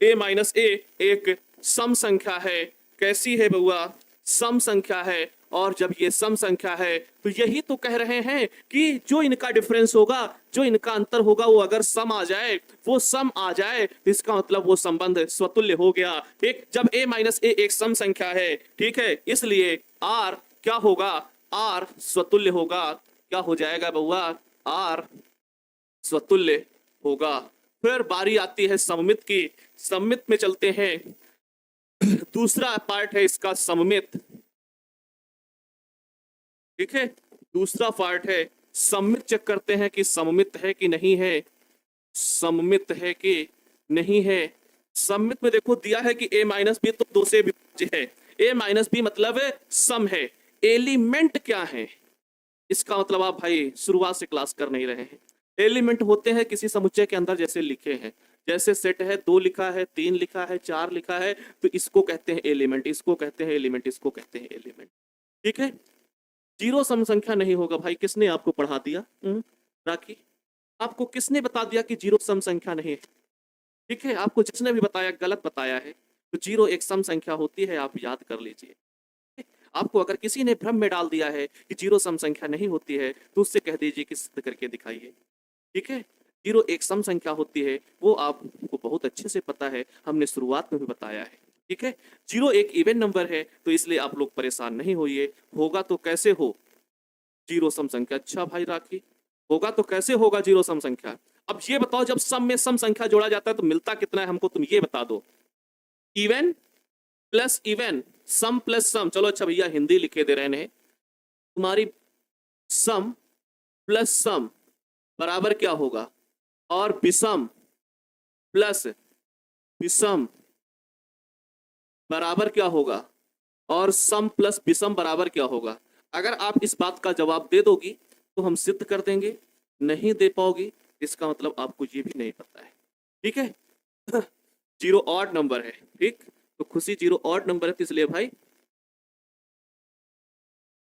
ए माइनस ए एक सम संख्या है। कैसी है बउआ? सम संख्या है। और जब ये सम संख्या है तो यही तो कह रहे हैं कि जो इनका डिफरेंस होगा, जो इनका अंतर होगा, वो अगर सम आ जाए, वो सम आ जाए, तो इसका मतलब वो संबंध स्वतुल्य हो गया। एक जब a माइनस ए एक सम संख्या है, ठीक है, इसलिए r क्या होगा? r स्वतुल्य होगा। क्या हो जाएगा बउआ? r स्वतुल्य होगा। फिर बारी आती है सममित की। सममित में चलते हैं। दूसरा पार्ट है इसका सममित। ठीक है, दूसरा पार्ट है सममित। चेक करते हैं कि सममित है कि नहीं है, सममित है कि नहीं है। सममित में देखो दिया है कि a माइनस बी तो 2 से विभाज्य है। a माइनस बी मतलब सम है। एलिमेंट क्या है? इसका मतलब आप भाई शुरुआत से क्लास कर नहीं रहे हैं। एलिमेंट होते हैं किसी समुच्चय के अंदर, जैसे लिखे हैं, जैसे सेट है, 2 लिखा है, 3 लिखा है, 4 लिखा है, तो इसको कहते हैं एलिमेंट, इसको कहते हैं एलिमेंट, इसको कहते हैं एलिमेंट। ठीक है, 0 सम संख्या नहीं होगा भाई। किसने आपको पढ़ा दिया? राखी, आपको किसने बता दिया कि 0 सम संख्या नहीं है? ठीक है, आपको जिसने भी बताया गलत बताया है। तो 0 एक सम संख्या होती है, आप याद कर लीजिए। आपको अगर किसी ने भ्रम में डाल दिया है कि 0 सम संख्या नहीं होती है, तो उससे कह दीजिए कि सिद्ध करके दिखाइए। ठीक है, 0 एक सम संख्या होती है, वो आपको बहुत अच्छे से पता है, हमने शुरुआत में भी बताया है। ठीक है, 0 एक इवन नंबर है, तो इसलिए आप लोग परेशान नहीं होइए। होगा तो कैसे हो 0 सम संख्या? अच्छा भाई राखी, होगा तो कैसे होगा 0 सम संख्या? अब ये बताओ, जब सम में सम संख्या जोड़ा जाता है तो मिलता कितना है हमको, तुम ये बता दो। इवन प्लस इवन, सम प्लस सम। चलो अच्छा भैया हिंदी लिखे दे रहे हैं। तुम्हारी सम प्लस सम बराबर क्या होगा? और विषम प्लस विषम बराबर क्या होगा? और सम प्लस विषम बराबर क्या होगा? अगर आप इस बात का जवाब दे दोगी तो हम सिद्ध कर देंगे। नहीं दे पाओगी, इसका मतलब आपको ये भी नहीं पता है। ठीक है, 0 ऑड नंबर है। ठीक, तो खुशी 0 ऑड नंबर है, तो इसलिए भाई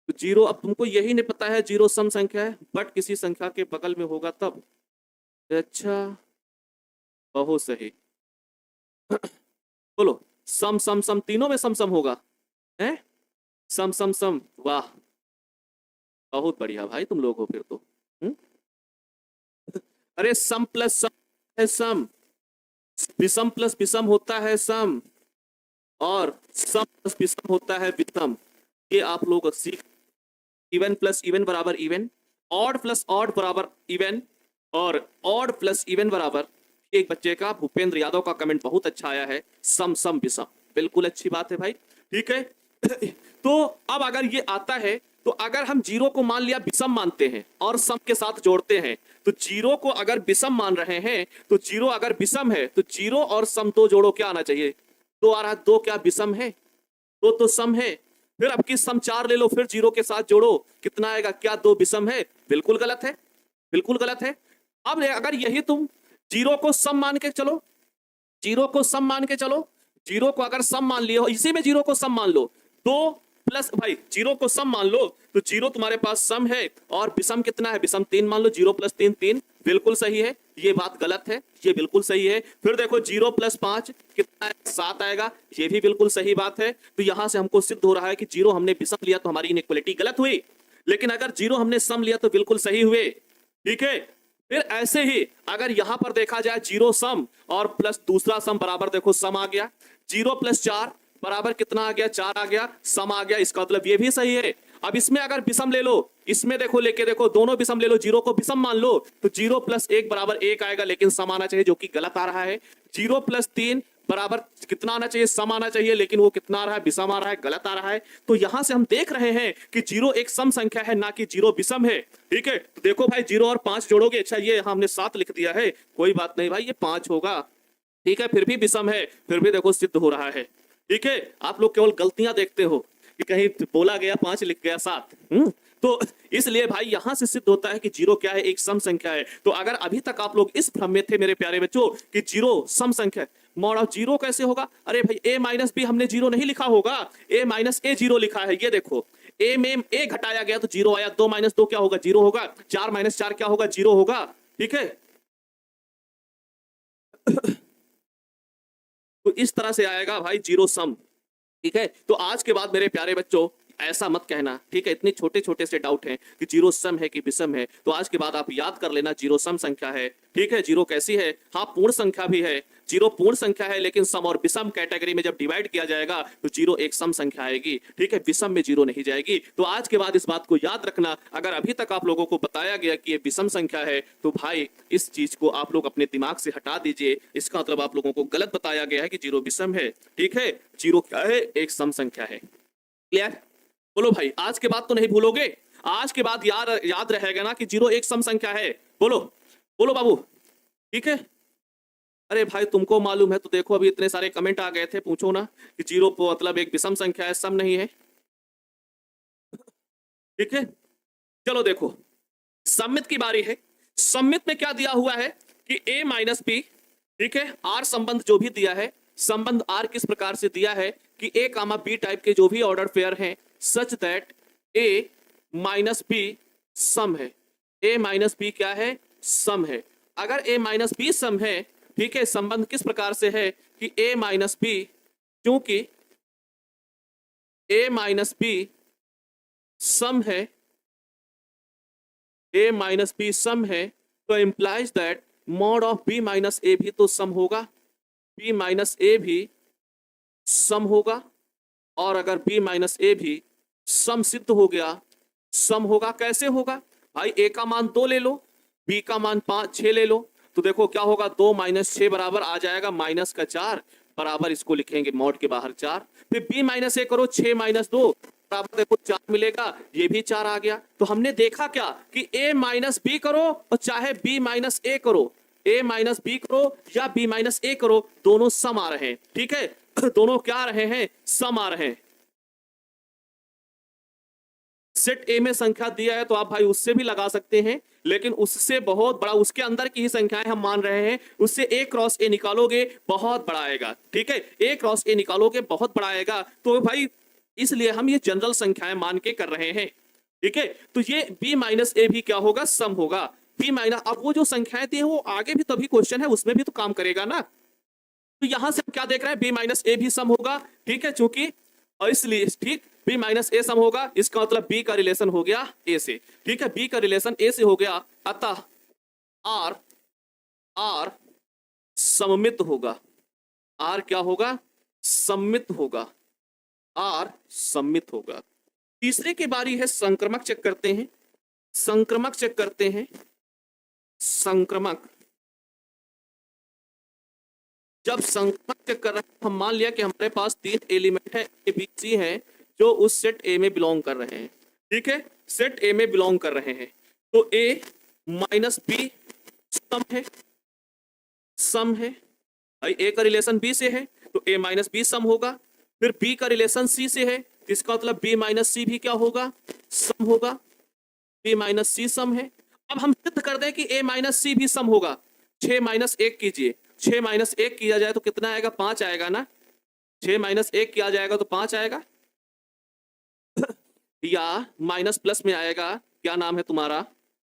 तो 0, अब तुमको यही नहीं पता है 0 सम संख्या है, बट किसी संख्या के बगल में होगा तब। अच्छा, बहुत सही। बोलो, सम सम सम तीनों में सम सम होगा है? सम सम सम, वाह बहुत बढ़िया भाई तुम लोग हो फिर तो। अरे सम प्लस सम है सम, विषम प्लस विषम होता है सम, और सम प्लस विषम होता है विषम। ये आप लोग सीख। इवन प्लस इवन बराबर इवन, ऑड प्लस ऑड बराबर इवन, और ऑड प्लस इवन बराबर। एक बच्चे का भूपेंद्र यादव का कमेंट बहुत अच्छा आया है, सम सम विषम। बिल्कुल अच्छी बात है भाई। ठीक है, तो अब अगर ये आता है, तो अगर हम 0 को मान लिया विषम मानते हैं और सम के साथ जोड़ते हैं, तो 0 को अगर विषम मान रहे हैं, तो 0 अगर विषम है तो 0 और सम 2 जोड़ो, क्या आना चाहिए? 2 आ रहा, 2 क्या विषम है? 2 तो सम है। फिर अब की सम 4 ले लो, फिर 0 के साथ जोड़ो, कितना आएगा? क्या 2 विषम है? बिल्कुल गलत है, बिल्कुल गलत है। अब अगर यही तुम 0 को सम मान के चलो, 0 को सम मान के चलो, 0 को अगर सम मान लियो, इसी में 0 को सम मान लो, तो प्लस भाई जीरो को सम मान लो, तो जीरो तुम्हारे पास सम है और विषम कितना है, विषम 3 मान लो, जीरो प्लस 3 3, बिल्कुल सही है, ये बात गलत है, ये बिल्कुल सही है। फिर देखो जीरो प्लस 5 कितना है, 7 आएगा, ये भी बिल्कुल सही बात है। तो यहां से हमको सिद्ध हो रहा है कि जीरो हमने विषम लिया तो हमारी इनइक्वालिटी गलत हुई, लेकिन अगर जीरो हमने सम लिया तो बिल्कुल सही हुए। ठीक है, फिर ऐसे ही अगर यहां पर देखा जाए जीरो सम और प्लस दूसरा सम बराबर, देखो सम आ गया, जीरो प्लस 4 बराबर कितना आ गया, 4 आ गया, सम आ गया, इसका मतलब ये भी सही है। अब इसमें अगर विषम ले लो, इसमें देखो लेके देखो, दोनों विषम ले लो, जीरो को विषम मान लो, तो जीरो प्लस 1 बराबर 1 आएगा, लेकिन सम आना चाहिए जो कि गलत आ रहा है। जीरो प्लस 3 बराबर कितना आना चाहिए, सम आना चाहिए, लेकिन वो कितना आ रहा है, विषम आ रहा है, गलत आ रहा है। तो यहां से हम देख रहे हैं कि जीरो एक सम संख्या है, ना कि जीरो विषम है। ठीक है, तो देखो भाई जीरो और 5 जोड़ोगे, अच्छा ये हमने 7 लिख दिया है, कोई बात नहीं भाई, ये 5 होगा। ठीक है, फिर भी विषम है, फिर भी देखो सिद्ध हो रहा है। ठीक है, आप लोग केवल गलतियां देखते हो कि कहीं बोला गया 5 लिख गया 7। तो इसलिए भाई यहां से सिद्ध होता है कि जीरो क्या है, एक सम संख्या है। तो अगर अभी तक आप लोग इस भ्रम में थे मेरे प्यारे बच्चों कि जीरो सम संख्या है, मॉड ऑफ जीरो कैसे होगा, अरे भाई ए माइनस बी हमने जीरो नहीं लिखा होगा, ए माइनस ए जीरो लिखा है, ये देखो ए में ए घटाया गया तो जीरो आया, 2 माइनस 2 क्या होगा, जीरो होगा, 4 माइनस 4 क्या होगा, जीरो होगा। ठीक है, तो इस तरह से आएगा भाई जीरो सम। ठीक है, तो आज के बाद मेरे प्यारे बच्चों ऐसा मत कहना, ठीक है, इतने छोटे छोटे से डाउट हैं कि जीरो सम है कि विषम है, तो आज के बाद आप याद कर लेना जीरो सम संख्या है। ठीक है, जीरो कैसी है, हाँ पूर्ण संख्या भी है, जीरो पूर्ण संख्या है, लेकिन सम और विषम कैटेगरी में जब डिवाइड किया जाएगा तो जीरो एक सम संख्या आएगी। ठीक है, विषम में जीरो नहीं जाएगी। तो आज के बाद इस बात को याद रखना, अगर अभी तक आप लोगों को बताया गया कि ये विषम संख्या है, तो भाई इस चीज को आप लोग अपने दिमाग से हटा दीजिए, इसका मतलब आप लोगों को गलत बताया गया है कि जीरो विषम है। ठीक है, जीरो क्या है, एक सम संख्या है। क्लियर, बोलो भाई, आज के बाद तो नहीं भूलोगे, आज के बाद याद रहेगा ना कि जीरो एक सम संख्या है। बोलो बोलो बाबू। ठीक है, अरे भाई तुमको मालूम है तो देखो, अभी इतने सारे कमेंट आ गए थे, पूछो ना कि जीरो मतलब एक विषम संख्या है, सम नहीं है। ठीक है, चलो देखो सम्मित की बारी है। सम्मित में क्या दिया हुआ है कि a माइनस बी, ठीक है, आर संबंध जो भी दिया है, संबंध आर किस प्रकार से दिया है कि a कामा बी टाइप के जो भी ऑर्डर पेयर हैं such that a minus B सम है। a माइनस बी क्या है, सम है। अगर a माइनस बी सम है, ठीक है, संबंध किस प्रकार से है कि a माइनस बी, क्योंकि a माइनस बी सम है, a माइनस बी सम है, तो implies that mod of b minus a भी तो सम होगा, b माइनस ए भी सम होगा। और अगर b माइनस ए भी सम सिद्ध हो गया, सम होगा, कैसे होगा भाई, a का मान 2 ले लो, b का मान 5 6 ले लो, तो देखो क्या होगा, 2 माइनस 6 बराबर आ जाएगा माइनस का 4, बराबर इसको लिखेंगे मॉड के बाहर 4। फिर b माइनस ए करो, 6 माइनस 2 बराबर देखो 4 मिलेगा, ये भी 4 आ गया। तो हमने देखा क्या कि a माइनस बी करो और चाहे b माइनस ए करो, a माइनस बी करो या b माइनस ए करो, दोनों सम आ रहे हैं। ठीक है, दोनों क्या आ रहे हैं, सम आ रहे हैं। सेट ए में संख्या दिया है तो आप भाई उससे भी लगा सकते हैं, लेकिन उससे बहुत बड़ा, उसके अंदर की ही संख्याएं हम मान रहे हैं, उससे a क्रॉस ए निकालोगे बहुत बड़ा आएगा। ठीक है, a क्रॉस ए निकालोगे बहुत बड़ा आएगा, तो भाई इसलिए हम ये जनरल संख्याएं मान के कर रहे हैं। ठीक है, तो ये b माइनस ए भी क्या होगा, सम होगा। b माइनस, अब वो जो संख्याएं थी वो आगे भी तभी क्वेश्चन है, उसमें भी तो काम करेगा ना। तो यहां से हम क्या देख रहे हैं, b माइनस ए भी सम होगा। ठीक है, चूंकि और इसलिए ठीक b माइनस ए सम होगा, इसका मतलब b का रिलेशन हो गया a से। ठीक है, b का रिलेशन a से हो गया, अतः r सममित होगा। r क्या होगा, सममित होगा, r सममित होगा। तीसरे की बारी है संक्रमक चेक करते हैं, संक्रमक चेक करते हैं, संक्रमक। जब संक्रमक चेक कर रहे हैं, हम मान लिया कि हमारे पास 3 एलिमेंट है ए बी सी हैं जो उस सेट ए में बिलोंग कर रहे हैं। ठीक है, सेट ए में बिलोंग कर रहे हैं, तो ए माइनस बी सम है, सम है भाई, ए का रिलेशन बी से है तो ए माइनस बी सम होगा। फिर बी का रिलेशन सी से है, इसका मतलब बी माइनस सी भी क्या होगा, सम होगा, बी माइनस सी सम है। अब हम सिद्ध कर दें कि ए माइनस सी भी सम होगा, 6 माइनस 1 कीजिए, 6 माइनस 1 किया जाए तो कितना आएगा, 5 आएगा ना, 6 माइनस 1 किया जाएगा तो 5 आएगा। या माइनस प्लस में आएगा, क्या नाम है तुम्हारा,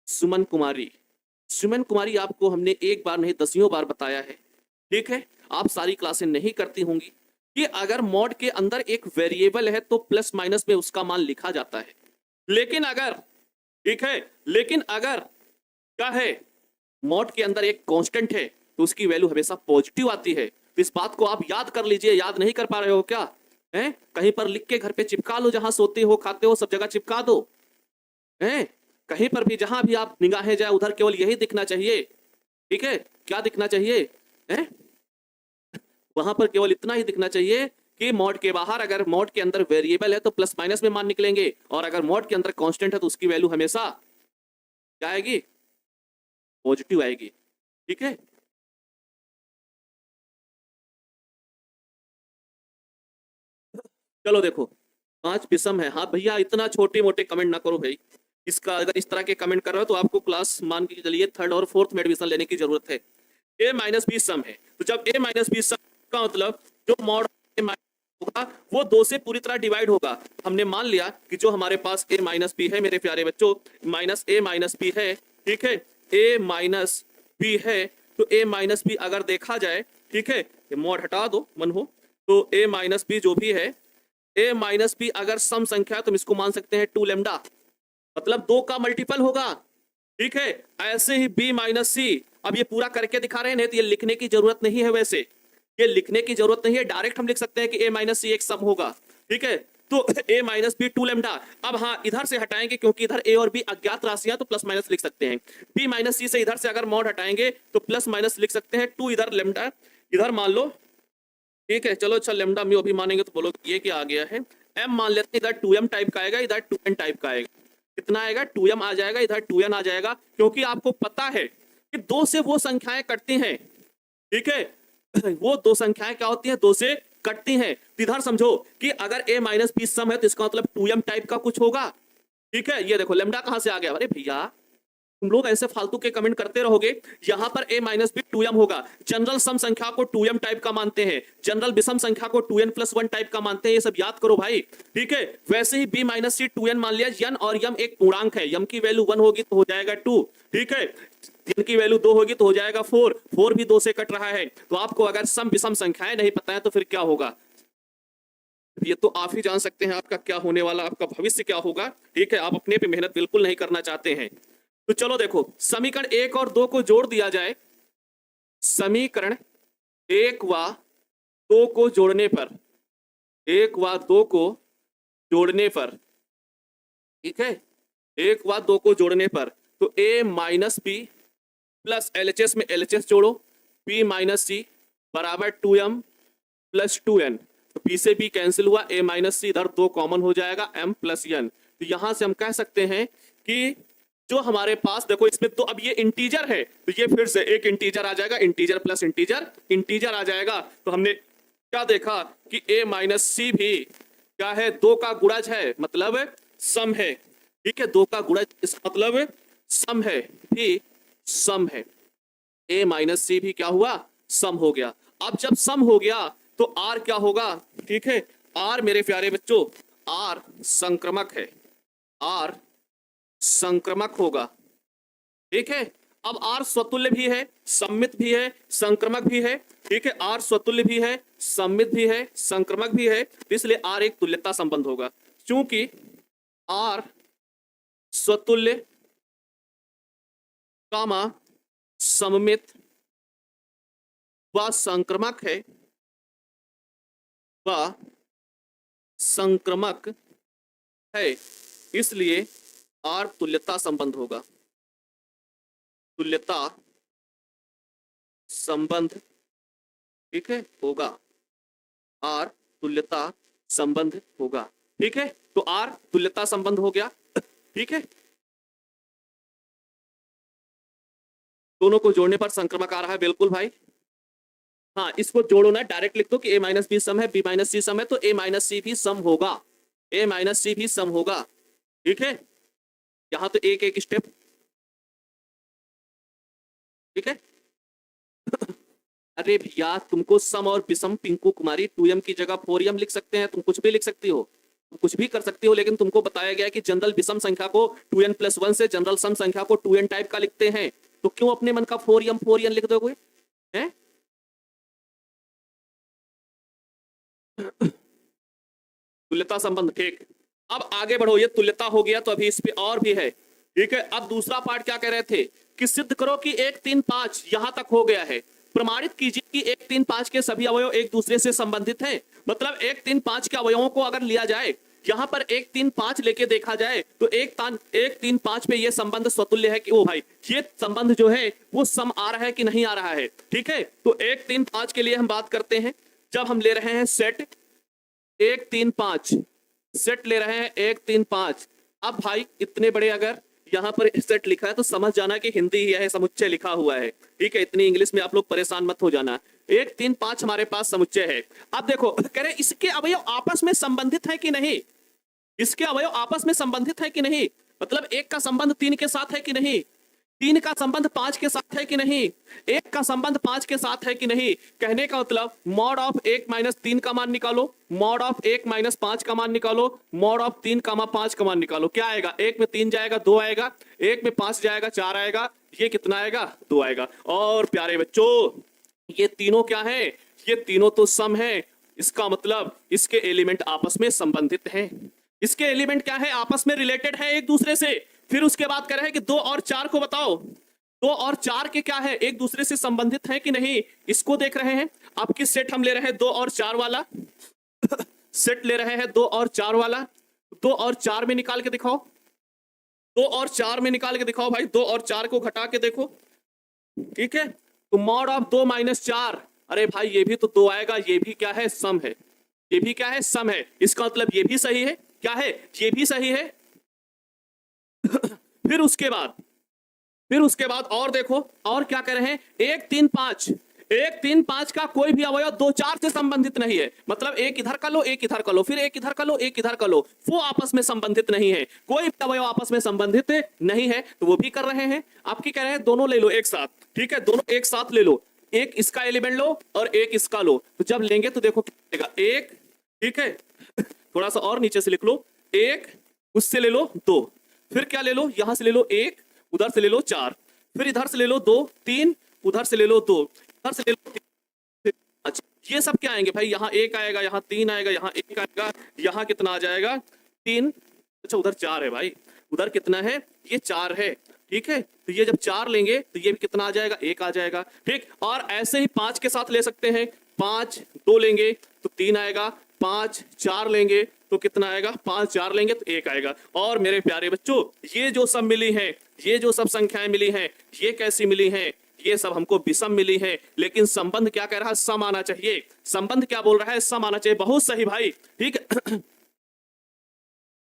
सुमन कुमारी। सुमन कुमारी आपको हमने एक बार नहीं दसियों बार बताया है, ठीक है, आप सारी क्लासें नहीं करती होंगी कि अगर मॉड के अंदर एक वेरिएबल है तो प्लस माइनस में उसका मान लिखा जाता है, लेकिन अगर, ठीक है, लेकिन अगर क्या है, मॉड के अंदर एक कांस्टेंट है तो उसकी वैल्यू हमेशा पॉजिटिव आती है। तो इस बात को आप याद कर लीजिए, याद नहीं कर पा रहे हो क्या, हैं, कहीं पर लिख के घर पे चिपका लो, जहां सोते हो खाते हो सब जगह चिपका दो, हैं, कहीं पर भी जहां भी आप निगाहें जाए उधर केवल यही दिखना चाहिए, ठीक है, क्या दिखना चाहिए, हैं, वहां पर केवल इतना ही दिखना चाहिए कि मॉड के बाहर अगर मॉड के अंदर वेरिएबल है तो प्लस माइनस में मान निकलेंगे, और अगर मॉड के अंदर कांस्टेंट है तो उसकी वैल्यू हमेशा क्या आएगी, पॉजिटिव आएगी, ठीक है। चलो देखो, 5 विषम है, हाँ भैया इतना छोटे मोटे कमेंट ना करो भाई, इसका अगर इस तरह के कमेंट कर रहे हो तो आपको क्लास मान के चलिए थर्ड और फोर्थ में एडमिशन लेने की जरूरत है। ए माइनस बी सम है, तो जब ए माइनस बी सम का मतलब जो मॉड होगा वो 2 से पूरी तरह डिवाइड होगा। हमने मान लिया कि जो हमारे पास ए माइनस बी है मेरे प्यारे बच्चों, माइनस ए माइनस बी है, ठीक है, ए माइनस बी है, तो ए माइनस बी अगर देखा जाए, ठीक है, मॉड हटा दो मन हो, तो ए माइनस बी जो भी है, ए माइनस बी अगर सम संख्या है तो हम इसको मान सकते हैं 2 लेमडा, मतलब 2 का मल्टीपल होगा, ठीक है। ऐसे ही बी माइनस सी, अब ये पूरा करके दिखा रहे हैं, नहीं तो ये लिखने की जरूरत नहीं है, वैसे ये लिखने की जरूरत नहीं है, डायरेक्ट हम लिख सकते हैं कि ए माइनस सी एक सम होगा, ठीक है, तो ए माइनस बी 2 लेमडा। अब हाँ इधर से हटाएंगे क्योंकि इधर ए और बी अज्ञात राशियां, तो प्लस माइनस लिख सकते हैं, बी माइनस सी से इधर से अगर मॉड हटाएंगे तो प्लस माइनस लिख सकते हैं, 2 इधर लेमडा इधर मान लो, ठीक है, चलो अच्छा लेमडा म्यू अभी मानेंगे तो बोलो ये क्या आ गया है, एम मान लेते हैं, इधर 2m टाइप का आएगा, इधर 2n टाइप का आएगा, कितना आएगा 2m आ जाएगा, इधर 2n आ जाएगा, क्योंकि आपको पता है कि 2 से वो संख्याएं कटती हैं, ठीक है, वो 2 संख्याएं क्या होती हैं, 2 से कटती हैं, तो इधर समझो कि अगर a माइनस बी सम है तो इसका मतलब 2m टाइप का कुछ होगा, ठीक है। ये देखो लेमडा कहां से आ गया, अरे भैया तुम लोग ऐसे फालतू के कमेंट करते रहोगे, यहां पर a माइनस बी 2m होगा, जनरल सम संख्या को 2m टाइप का मानते हैं, जनरल विषम संख्या को 2n प्लस 1 टाइप का मानते हैं, ये सब याद करो भाई, ठीक है। वैसे ही b माइनस सी 2n मान लिया, यन और यम एक पूर्णांक है, यम की वैल्यू 1 होगी तो हो जाएगा 2, ठीक है, यन की वैल्यू 2 होगी तो हो जाएगा 4, 4 भी 2 से कट रहा है, तो आपको अगर सम विषम संख्याएं नहीं पता है तो फिर क्या होगा, ये तो आप ही जान सकते हैं आपका क्या होने वाला, आपका भविष्य क्या होगा, ठीक है, आप अपने पे मेहनत बिल्कुल नहीं करना चाहते हैं। तो चलो देखो, समीकरण 1 और 2 को जोड़ दिया जाए, समीकरण 1 व 2 को जोड़ने पर, 1 व 2 को जोड़ने पर, ठीक है, 1 व 2 को जोड़ने पर, तो a minus B plus LHS में LHS जोड़ो, b माइनस सी बराबर 2m प्लस 2n, तो p से b कैंसिल हुआ, a माइनस सी इधर 2 कॉमन हो जाएगा, m प्लस n, तो यहां से हम कह सकते हैं कि जो हमारे पास देखो इसमें तो अब ये इंटीजर है, तो ये फिर से एक इंटीजर आ जाएगा, इंटीजर प्लस इंटीजर इंटीजर आ जाएगा, तो हमने क्या देखा कि a माइनस सी भी क्या है, 2 का गुणज है, मतलब सम है, ठीक है, 2 का गुणज इसका मतलब सम है, भी सम है, a माइनस सी भी क्या हुआ, सम हो गया। अब जब सम हो गया तो r क्या होगा, ठीक है, r मेरे प्यारे बच्चों r संक्रमक है, r संक्रमक होगा, ठीक है। अब R स्वतुल्य भी है, सम्मित भी है, संक्रमक भी है, ठीक है, R स्वतुल्य भी है, सम्मित भी है, संक्रमक भी है, इसलिए R एक तुल्यता संबंध होगा, क्योंकि R स्वतुल्य कामा सम्मित व संक्रमक है, व संक्रमक है, इसलिए R तुल्यता संबंध होगा, तुल्यता संबंध, ठीक है, होगा, R तुल्यता संबंध होगा, ठीक है, तो R तुल्यता संबंध हो गया, ठीक है, दोनों को जोड़ने पर संक्रमक आ रहा है, बिल्कुल भाई, हाँ इसको जोड़ो ना, डायरेक्ट लिख दो कि a माइनस बी सम है, b माइनस सी सम है, तो a माइनस सी भी सम होगा, a माइनस सी भी सम होगा, ठीक है, यहां तो एक एक स्टेप, ठीक है। अरे भैया तुमको सम और विषम पिंकू कुमारी 2m की जगह 4m लिख सकते हैं, तुम कुछ भी लिख सकती हो, कुछ भी कर सकते हो, लेकिन तुमको बताया गया है कि जनरल विषम संख्या को 2n+1 से जनरल सम संख्या को 2n टाइप का लिखते हैं, तो क्यों अपने मन का 4n लिख दोगे हैं? तुल्यता संबंध, ठीक। अब आगे बढ़ो, ये तुल्यता हो गया, तो अभी इस पे और भी है, ठीक है। अब दूसरा पार्ट क्या कह रहे थे कि सिद्ध करो कि 1 3 5 यहां तक हो गया है, प्रमाणित कीजिए कि 1 3 5 के सभी अवयव एक दूसरे से संबंधित हैं। मतलब 1 3 5 के अवयवों को अगर लिया जाए, यहां पर 1 3 5 लेके देखा जाए, तो 1 3 5 पे ये संबंध स्वतुल्य है कि ओ भाई ये संबंध जो है वो सम आ रहा है कि नहीं आ रहा है, ठीक है। तो 1 3 5 के लिए हम बात करते हैं, जब हम ले रहे हैं सेट 1 3 5, सेट ले रहे हैं 1 3 5। अब भाई इतने बड़े अगर यहाँ पर सेट लिखा है तो समझ जाना कि हिंदी ही है, समुच्चय लिखा हुआ है, ठीक है। इतनी इंग्लिश में आप लोग परेशान मत हो जाना। 1 3 5 हमारे पास समुच्चय है। अब देखो कह रहे इसके अवयव आपस में संबंधित है कि नहीं, इसके अवयव आपस में संबंधित है कि नहीं, मतलब 1 का संबंध 3 के साथ है कि नहीं, 3 का संबंध 5 के साथ है कि नहीं, 1 का संबंध 5 के साथ है कि नहीं। कहने का मतलब मॉड ऑफ 1 - 3 का मान निकालो, मॉड ऑफ 1 - 5 का मान निकालो, मॉड ऑफ 3, 5 का मान निकालो। क्या आएगा, 1 में 3 जाएगा 2 आएगा, 1 में 5 जाएगा 4 आएगा, ये कितना आएगा 2 आएगा। और प्यारे बच्चों ये तीनों क्या है, ये तीनों तो सम है, इसका मतलब इसके एलिमेंट आपस में संबंधित हैं, इसके एलिमेंट क्या है, आपस में रिलेटेड है एक दूसरे से। फिर उसके बाद कह रहे हैं कि 2 और 4 को बताओ, 2 और 4 के क्या है, एक दूसरे से संबंधित है कि नहीं, इसको देख रहे हैं। आपकी सेट हम ले रहे हैं 2 और 4 वाला सेट ले रहे हैं 2 और 4 वाला, 2 और 4 में निकाल के दिखाओ, 2 और 4 में निकाल के दिखाओ भाई, 2 और 4 को घटा के देखो, ठीक है। तो मॉड ऑफ 2 - 4, अरे भाई ये भी तो 2 आएगा, ये भी क्या है, सम है, ये भी क्या है, सम है। इसका मतलब ये भी सही है, क्या है, ये भी सही है। फिर उसके बाद और देखो, और क्या कह रहे हैं, 1 3 5, 1 3 5 का कोई भी अवयव 2 4 से संबंधित नहीं है। मतलब एक इधर का लो, एक इधर का लो, फिर एक इधर का लो, एक इधर का लो, वो आपस में संबंधित नहीं है, कोई भी अवयव आपस में संबंधित नहीं है, तो वो भी कर रहे हैं। आपकी कह रहे हैं दोनों ले लो एक साथ, ठीक है, दोनों एक साथ ले लो, एक इसका एलिमेंट लो और एक इसका लो, तो जब लेंगे तो देखो क्या, एक, ठीक है। थोड़ा सा और नीचे से लिख लो, एक, उससे ले लो 2, फिर क्या ले लो, यहां से ले लो 1, उधर से ले लो 4, फिर इधर से ले लो 2 3, उधर से ले लो 2, इधर से ले लो 3। अच्छा ये सब क्या आएंगे भाई, यहाँ 1 आएगा, यहाँ 3 आएगा, यहाँ 1 आएगा, यहाँ कितना आ जाएगा 3। अच्छा उधर 4 है भाई, उधर कितना है, ये 4 है, ठीक है। तो ये जब 4 लेंगे तो ये भी कितना आ जाएगा, 1 आ जाएगा, ठीक। और ऐसे ही 5 के साथ ले सकते हैं, 5 2 लेंगे तो 3 आएगा, 5 4 लेंगे तो कितना आएगा, 5 4 लेंगे तो 1 आएगा। और मेरे प्यारे बच्चों ये जो सब मिली है, ये जो सब संख्याएं मिली हैं, ये कैसी मिली हैं, ये सब हमको विषम मिली है, लेकिन संबंध क्या कह रहा है, सम आना चाहिए। संबंध क्या बोल रहा है, सम आना चाहिए। बहुत सही भाई, ठीक है।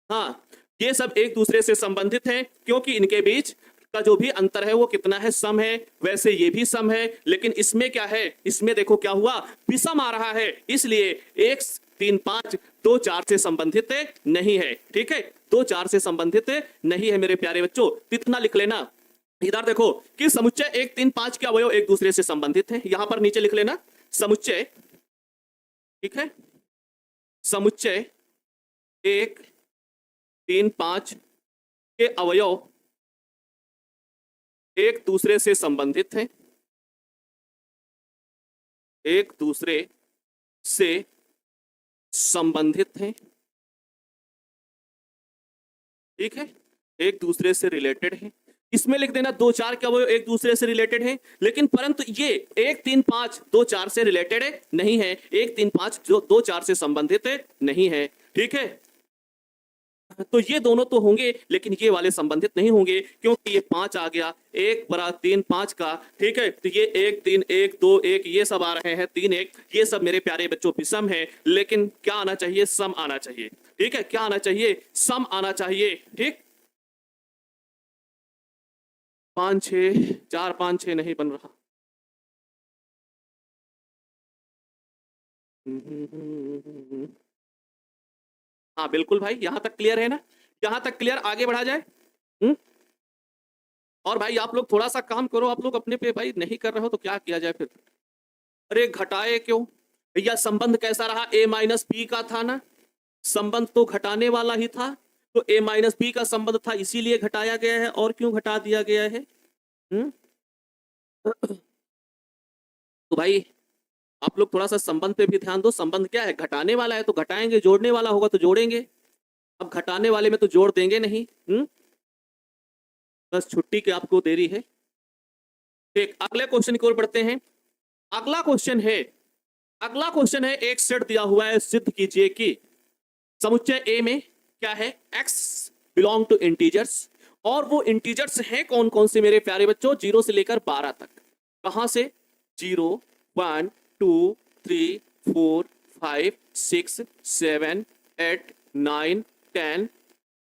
हाँ ये सब एक दूसरे से संबंधित हैं, क्योंकि इनके बीच का जो भी अंतर है वो कितना है, सम है। वैसे ये भी सम है, लेकिन इसमें क्या है, इसमें देखो क्या हुआ, विषम आ रहा है, इसलिए 1 3 5 2 4 से संबंधित नहीं है, ठीक है, 2 4 से संबंधित नहीं है मेरे प्यारे बच्चों। इतना लिख लेना। इधर देखो कि समुच्चय 1 3 5 के अवयव एक दूसरे से संबंधित हैं, यहां पर नीचे लिख लेना समुच्चय, ठीक है, समुच्चय 1 3 5 के अवयव एक दूसरे से संबंधित हैं, एक दूसरे से संबंधित हैं, ठीक है, एक दूसरे से रिलेटेड है। इसमें लिख देना 2 4 के अवयव एक दूसरे से रिलेटेड है, लेकिन परंतु ये 1 3 5 2 4 से रिलेटेड नहीं है, 1 3 5 जो 2 4 से संबंधित नहीं है, ठीक है। तो ये दोनों तो होंगे, लेकिन ये वाले संबंधित नहीं होंगे, क्योंकि ये 5 आ गया, 1 बरा 3 5 का, ठीक है। तो ये 1 3 1 2 1 ये सब आ रहे हैं, 3 1, ये सब मेरे प्यारे बच्चों विषम है, लेकिन क्या आना चाहिए, सम आना चाहिए, ठीक है। क्या आना चाहिए, सम आना चाहिए, ठीक। 5 6 4 5 6 नहीं बन रहा। हाँ बिल्कुल भाई, यहां तक क्लियर है ना, यहां तक क्लियर, आगे बढ़ा जाए। और भाई आप लोग थोड़ा सा काम करो, आप लोग अपने पे भाई नहीं कर रहे हो तो क्या किया जाए फिर। अरे घटाए क्यों भैया, संबंध कैसा रहा, a - b का था ना, संबंध तो घटाने वाला ही था, तो a माइनस बी का संबंध था इसीलिए घटाया गया है, और क्यों घटा दिया गया है? तो भाई आप लोग थोड़ा सा संबंध पे भी ध्यान दो। संबंध क्या है? घटाने वाला है तो घटाएंगे, जोड़ने वाला होगा तो जोड़ेंगे। अब घटाने वाले में तो जोड़ देंगे नहीं। बस छुट्टी की आपको देरी है। ठीक, अगले क्वेश्चन की ओर बढ़ते हैं। अगला क्वेश्चन है एक सेट दिया हुआ है, सिद्ध कीजिए कि समुच्चय ए में क्या है? x बिलोंग टू इंटीजर्स, और वो इंटीजर्स हैं कौन कौन से मेरे प्यारे बच्चों? 0 से लेकर 12 तक। कहां से? 0 1 2 3 4 5 6 7 8 9 10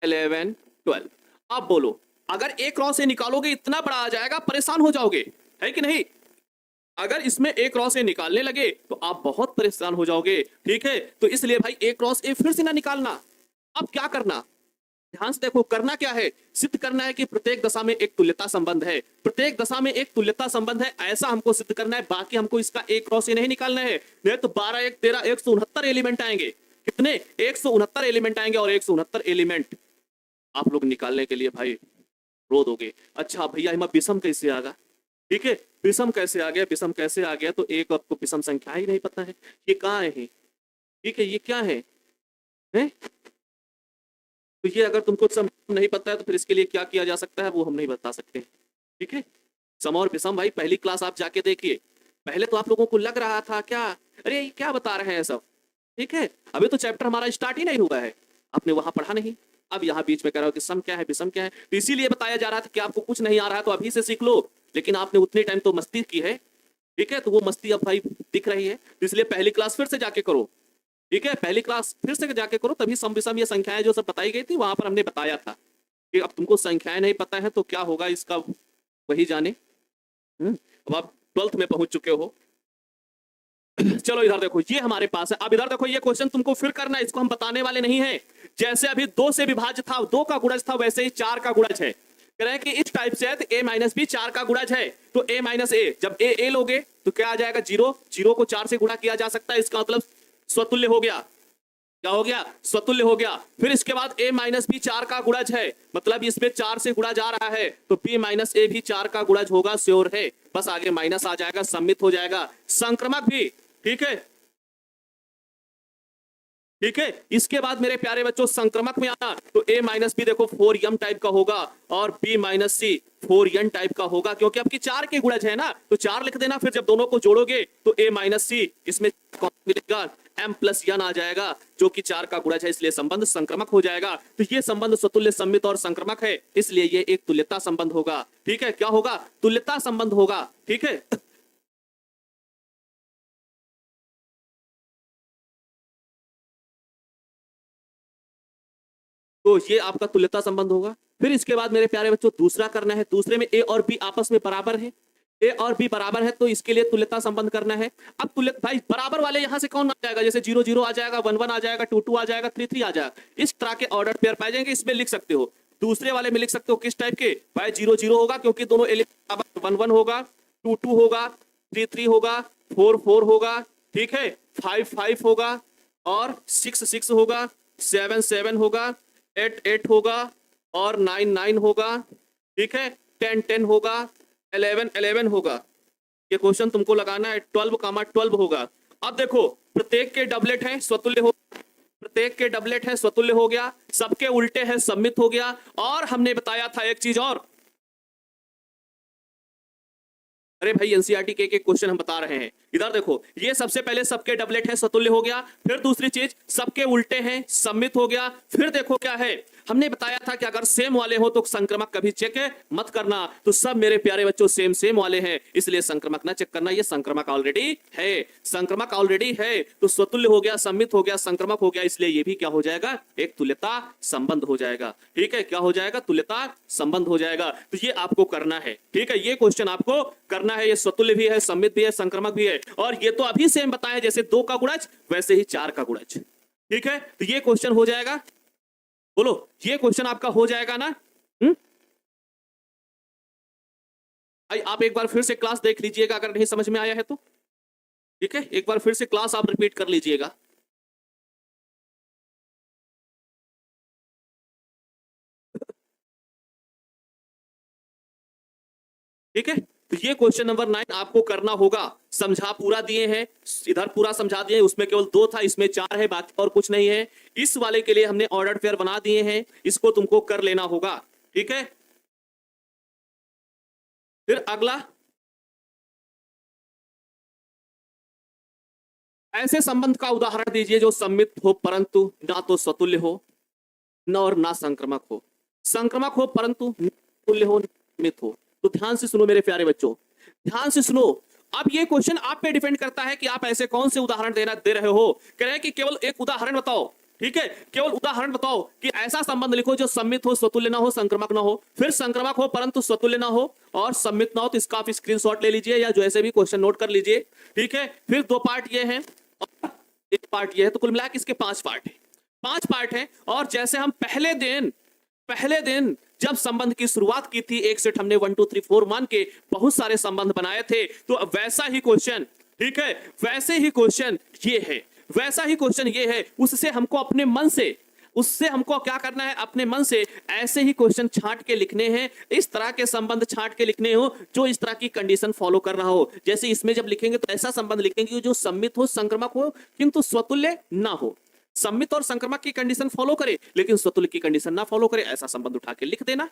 11 12। अब बोलो, अगर एक रॉ से निकालोगे इतना बड़ा आ जाएगा, परेशान हो जाओगे, है कि नहीं? अगर इसमें एक रॉ से निकालने लगे तो आप बहुत परेशान हो जाओगे। ठीक है, तो इसलिए भाई एक क्रॉस ए फिर से ना निकालना। अब क्या करना? ध्यान से देखो, करना क्या है? सिद्ध करना है कि प्रत्येक दशा में एक तुल्यता संबंध है। प्रत्येक दशा में एक तुल्यता संबंध है, ऐसा हमको सिद्ध करना है। बाकी हमको इसका एक क्रॉस ए नहीं निकालना है, नहीं तो 12 1 13 169 एलिमेंट आएंगे। कितने? 169 एलिमेंट आएंगे, और 169 एलिमेंट आप लोग निकालने के लिए भाई रो दोगे। अच्छा भैया हम विषम कैसे आ गया? ठीक है, विषम कैसे आ गया? विषम कैसे आ गया? तो एक आपको विषम संख्या ही नहीं पता है, ये कहाँ है? ठीक है, ये क्या है? तो ये अगर तुमको सम नहीं पता है तो फिर इसके लिए क्या किया जा सकता है वो हम नहीं बता सकते। ठीक है, सम और विषम भाई पहली क्लास आप जाके देखिए। पहले तो आप लोगों को लग रहा था क्या, अरे ये क्या बता रहे हैं सब। ठीक है, अभी तो चैप्टर हमारा स्टार्ट ही नहीं हुआ है, आपने वहां पढ़ा नहीं। अब यहाँ बीच में कह रहा हो कि सम क्या है, विषम क्या है, तो इसीलिए बताया जा रहा था कि आपको कुछ नहीं आ रहा है तो अभी से सीख लो। लेकिन आपने उतने टाइम तो मस्ती की है, ठीक है, तो वो मस्ती अब भाई दिख रही है, तो इसलिए पहली क्लास फिर से जाके करो। ठीक है, पहली क्लास फिर से जाके करो, तभी सम विषम ये संख्याएं जो सब बताई गई थी वहां पर हमने बताया था कि अब तुमको संख्याएं नहीं पता है तो क्या होगा इसका वही जाने। अब आप 12th में पहुंच चुके हो। चलो इधर देखो, ये हमारे पास है। अब इधर देखो, ये क्वेश्चन तुमको फिर करना है, इसको हम बताने वाले नहीं है। जैसे अभी 2 से विभाज्य था, 2 का गुणज था, वैसे ही 4 का गुणज है। कह रहे हैं कि इस टाइप से है तो a माइनस बी 4 का गुणज है, तो a माइनस ए, जब a लोगे तो क्या आ जाएगा? 0। 0 को 4 से गुणा किया जा सकता है, इसका मतलब स्वतुल्य हो गया। क्या हो गया? स्वतुल्य हो गया। फिर इसके बाद a माइनस बी 4 का गुणज है, मतलब इसमें 4 से गुणा जा रहा है, तो b माइनस ए भी 4 का गुणज होगा, श्योर है। बस आगे माइनस आ जाएगा, सम्मित हो जाएगा। संक्रमक भी, ठीक है, ठीक है। इसके बाद मेरे प्यारे बच्चों संक्रमक में आना, तो a माइनस बी देखो 4m टाइप का होगा, और b माइनस सी 4n टाइप का होगा, क्योंकि आपकी 4 के गुणज है ना, तो 4 लिख देना। फिर जब दोनों को जोड़ोगे तो a माइनस सी, इसमें कौन मिलेगा? m प्लस n आ जाएगा, जो कि 4 का गुणज है, इसलिए संबंध संक्रमक हो जाएगा। तो ये संबंध स्वतुल्य, सम्मित और संक्रमक है, इसलिए ये एक तुल्यता संबंध होगा। ठीक है, क्या होगा? तुल्यता संबंध होगा। ठीक है, तो ये आपका तुल्यता संबंध होगा। फिर इसके बाद मेरे प्यारे बच्चों दूसरा करना है। दूसरे में a और b आपस में बराबर है, a और b बराबर है, तो इसके लिए तुल्यता संबंध करना है। अब तुल्य भाई बराबर वाले यहां से कौन आ जाएगा? जैसे 0 0 आ जाएगा, 1 1 आ जाएगा, 2 2 आ जाएगा, 3 3 आ जाएगा। इस तरह के ऑर्डर पेयर पाए जाएंगे, इसमें लिख सकते हो। दूसरे वाले में लिख सकते हो किस टाइप के? भाई 0 0 होगा, क्योंकि दोनों एलिमेंट 1 1 होगा, 2 2 होगा, 3 3 होगा, 4 4 होगा, ठीक है, 5 5 होगा, और 6 6 होगा, 7 7 होगा, 8 8 होगा, और 9 9 होगा, ठीक है, 10 10 होगा, 11 11 होगा। ये क्वेश्चन तुमको लगाना है, 12 कामा 12 होगा। अब देखो, प्रत्येक के डबलेट है, स्वतुल्य हो, प्रत्येक के डबलेट है, स्वतुल्य हो गया, सबके उल्टे है, सम्मित हो गया। और हमने बताया था एक चीज और, अरे भाई एनसीईआरटी के क्वेश्चन हम बता रहे हैं। इधर देखो, ये सबसे पहले सबके डबलेट है, स्वतुल्य हो गया। फिर दूसरी चीज, सबके उल्टे हैं, सम्मित हो गया। फिर देखो क्या है, हमने बताया था कि अगर सेम वाले हो तो संक्रमक कभी चेक मत करना। तो सब मेरे प्यारे बच्चों सेम सेम वाले हैं, इसलिए संक्रमक ना चेक करना। ये संक्रमक ऑलरेडी है, संक्रमक ऑलरेडी है, तो स्वतुल्य हो गया, सम्मित हो गया, संक्रमक हो गया, इसलिए ये भी क्या हो जाएगा? एक तुल्यता संबंध हो जाएगा। ठीक है, क्या हो जाएगा? तुल्यता संबंध हो जाएगा। तो ये आपको करना है, ठीक है, ये क्वेश्चन आपको करना है। ये स्वतुल्य भी है, सम्मित भी है, संक्रमक भी है, और ये तो अभी सेम बताया, जैसे 2 का गुणज वैसे ही 4 का गुणज। ठीक है, तो ये क्वेश्चन हो जाएगा। बोलो, ये क्वेश्चन आपका हो जाएगा ना? भाई आप एक बार फिर से क्लास देख लीजिएगा, अगर नहीं समझ में आया है तो। ठीक है, एक बार फिर से क्लास आप रिपीट कर लीजिएगा। ठीक है, तो ये क्वेश्चन नंबर 9 आपको करना होगा। समझा पूरा दिए हैं, इधर पूरा समझा दिए हैं, उसमें केवल 2 था, इसमें 4 है, बाकी और कुछ नहीं है। इस वाले के लिए हमने ऑर्डर पेयर बना दिए हैं, इसको तुमको कर लेना होगा। ठीक है, फिर अगला, ऐसे संबंध का उदाहरण दीजिए जो सम्मित हो परंतु ना तो स्वतुल्य हो न और ना संक्रमक हो। संक्रमक हो परंतु तुल्य हो, मित हो। तो ध्यान से सुनो मेरे प्यारे बच्चों, ध्यान से सुनो। अब ये क्वेश्चन आप पे डिपेंड करता है कि आप ऐसे कौन से उदाहरण दे रहे हो। कह रहे हैं कि केवल एक उदाहरण बताओ, ठीक है, केवल उदाहरण बताओ कि ऐसा संबंध लिखो जो सम्मित हो, स्वतुल्य ना हो, संक्रमक ना हो, फिर संक्रमक हो परंतु स्वतुल्य ना हो और सम्मित ना हो। तो इसका आप स्क्रीनशॉट ले लीजिए या जो ऐसे भी क्वेश्चन नोट कर लीजिए। ठीक है, फिर 2 पार्ट ये हैं और 1 पार्ट ये है, तो कुल मिला के इसके 5 पार्ट है, 5 पार्ट है। और जैसे हम पहले दिन जब संबंध की शुरुआत की थी, एक सेट हमने 1 2 3 4 मान के बहुत सारे संबंध बनाए थे, तो वैसा ही क्वेश्चन, ठीक है, वैसे ही क्वेश्चन ये है, वैसा ही क्वेश्चन ये है। उससे हमको अपने मन से, उससे हमको क्या करना है, अपने मन से ऐसे ही क्वेश्चन छांट के लिखने हैं, इस तरह के संबंध छांट के लिखने हो जो इस तरह की कंडीशन फॉलो कर रहा हो। जैसे इसमें जब लिखेंगे तो ऐसा संबंध लिखेंगे जो सम्मित हो, संक्रमक हो, किंतु स्वतुल्य ना हो। सम्मित और संक्रमक की कंडीशन फॉलो करे लेकिन स्वतुल्य की कंडीशन ना फॉलो करे, ऐसा संबंध उठा के लिख देना।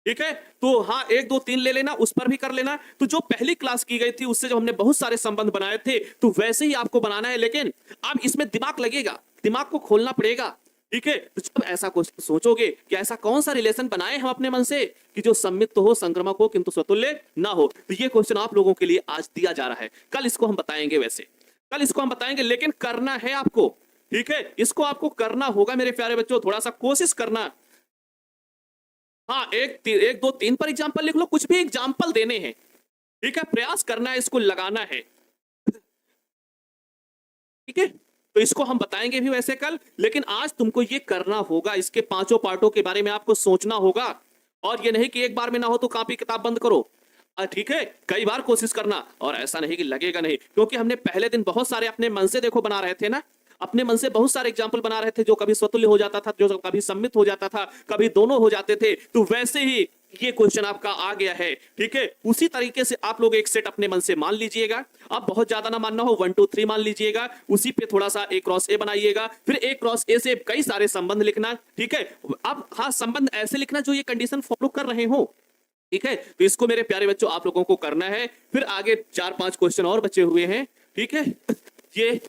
ठीक है, तो हाँ 1 2 3 ले लेना, उस पर भी कर लेना। तो जो पहली क्लास की गई थी उससे जब हमने बहुत सारे संबंध बनाए थे, तो वैसे ही आपको बनाना है, लेकिन अब इसमें दिमाग लगेगा, दिमाग को खोलना पड़ेगा। ठीक है, तो जब ऐसा क्वेश्चन सोचोगे कि ऐसा कौन सा रिलेशन बनाए हम अपने मन से कि जो सम्मित तो हो, संक्रमक हो, किंतु स्वतुल्य ना हो, तो ये क्वेश्चन आप लोगों के लिए आज दिया जा रहा है। कल इसको हम बताएंगे, वैसे कल इसको हम बताएंगे, लेकिन करना है आपको। ठीक है, इसको आपको करना होगा मेरे प्यारे बच्चों, थोड़ा सा कोशिश करना। हाँ, 1 2 3 पर एग्जाम्पल लिख लो, कुछ भी एग्जाम्पल देने हैं। ठीक है, प्रयास करना है, इसको लगाना है। ठीक है, तो इसको हम बताएंगे भी वैसे कल, लेकिन आज तुमको ये करना होगा। इसके 5 पार्टों के बारे में आपको सोचना होगा, और ये नहीं कि एक बार में ना हो तो कॉपी किताब बंद करो। ठीक है, कई बार कोशिश करना, और ऐसा नहीं कि लगेगा नहीं, क्योंकि हमने पहले दिन बहुत सारे अपने मन से देखो बना रहे थे ना, अपने मन से बहुत सारे एग्जाम्पल बना रहे थे, जो कभी स्वतुल्य हो जाता था, जो कभी सम्मित हो जाता था, कभी दोनों हो जाते थे। तो वैसे ही ये क्वेश्चन आपका आ गया है। ठीक है, उसी तरीके से आप लोग एक सेट अपने मन से मान लीजिएगा। अब बहुत ज्यादा ना मानना हो, 1 2 3 मान लीजिएगा, उसी पे थोड़ा सा A क्रॉस A बनाइएगा, फिर A क्रॉस A से कई सारे संबंध लिखना। ठीक है, अब हाँ, संबंध ऐसे लिखना जो ये कंडीशन फॉलो कर रहे हो। ठीक है, तो इसको मेरे प्यारे बच्चों आप लोगों को करना है। फिर आगे 4 5 क्वेश्चन और बचे हुए हैं। ठीक है, ये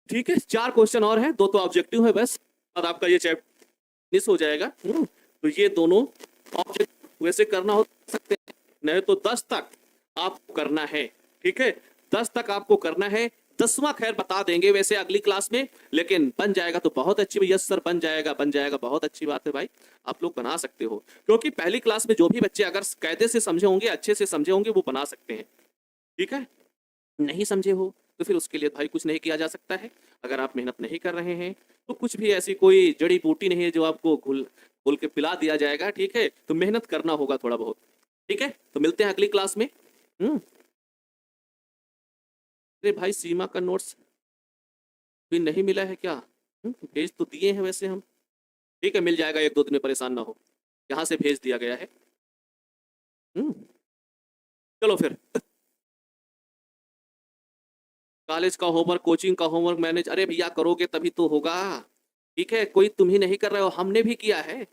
ठीक है, 4 क्वेश्चन और हैं, 2 तो ऑब्जेक्टिव है बस, और आपका ये चैप्टर मिस हो जाएगा। तो ये दोनों ऑब्जेक्टिव वैसे करना हो सकते हैं, नहीं तो 10 तक आपको करना है। ठीक है, 10 तक आपको करना है। 10वां खैर बता देंगे वैसे अगली क्लास में, लेकिन बन जाएगा तो बहुत अच्छी। यस सर, बन जाएगा, बन जाएगा, बहुत अच्छी बात है भाई, आप लोग बना सकते हो। क्योंकि पहली क्लास में जो भी बच्चे अगर कायदे से समझे होंगे, अच्छे से समझे होंगे, वो बना सकते हैं। ठीक है, नहीं समझे हो तो फिर उसके लिए भाई कुछ नहीं किया जा सकता है। अगर आप मेहनत नहीं कर रहे हैं तो कुछ भी ऐसी कोई जड़ी बूटी नहीं है जो आपको घुल घुल के पिला दिया जाएगा। ठीक है, तो मेहनत करना होगा थोड़ा बहुत। ठीक है, तो मिलते हैं अगली क्लास में। अरे भाई, सीमा का नोट्स भी नहीं मिला है क्या? भेज तो दिए हैं वैसे हम। ठीक है, मिल जाएगा 1 2 दिन में, परेशान ना हो, यहाँ से भेज दिया गया है। चलो फिर, कॉलेज का होमवर्क, कोचिंग का होमवर्क मैनेज, अरे भैया करोगे तभी तो होगा। ठीक है, कोई तुम ही नहीं कर रहे हो, हमने भी किया है,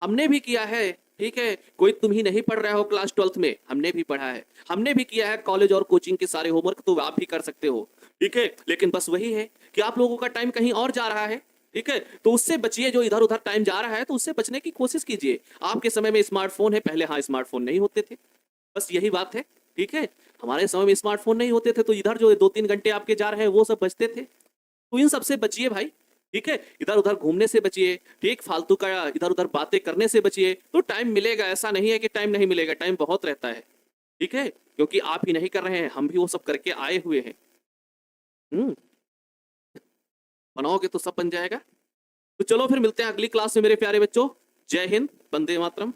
हमने भी किया है। ठीक है, कोई तुम ही नहीं पढ़ रहे हो क्लास 12th में, हमने भी पढ़ा है, हमने भी किया है कॉलेज और कोचिंग के सारे होमवर्क, तो आप भी कर सकते हो। ठीक है, लेकिन बस वही है कि आप लोगों का टाइम कहीं और जा रहा है। ठीक है, तो उससे बचिए, जो इधर उधर टाइम जा रहा है तो उससे बचने की कोशिश कीजिए। आपके समय में स्मार्टफोन है, पहले हाँ स्मार्टफोन नहीं होते थे, बस यही बात है। ठीक है, हमारे समय में स्मार्टफोन नहीं होते थे, तो इधर जो 2 3 घंटे आपके जा रहे हैं वो सब बचते थे। तो इन सबसे बचिए भाई। ठीक है, इधर उधर घूमने से बचिए, ठीक, फालतू का इधर उधर बातें करने से बचिए। तो टाइम मिलेगा, ऐसा नहीं है कि टाइम नहीं मिलेगा, टाइम बहुत रहता है। ठीक है, क्योंकि आप ही नहीं कर रहे हैं, हम भी वो सब करके आए हुए हैं। बनाओगे तो सब बन जाएगा। तो चलो फिर मिलते हैं अगली क्लास में मेरे प्यारे बच्चों। जय हिंद, वंदे मातरम।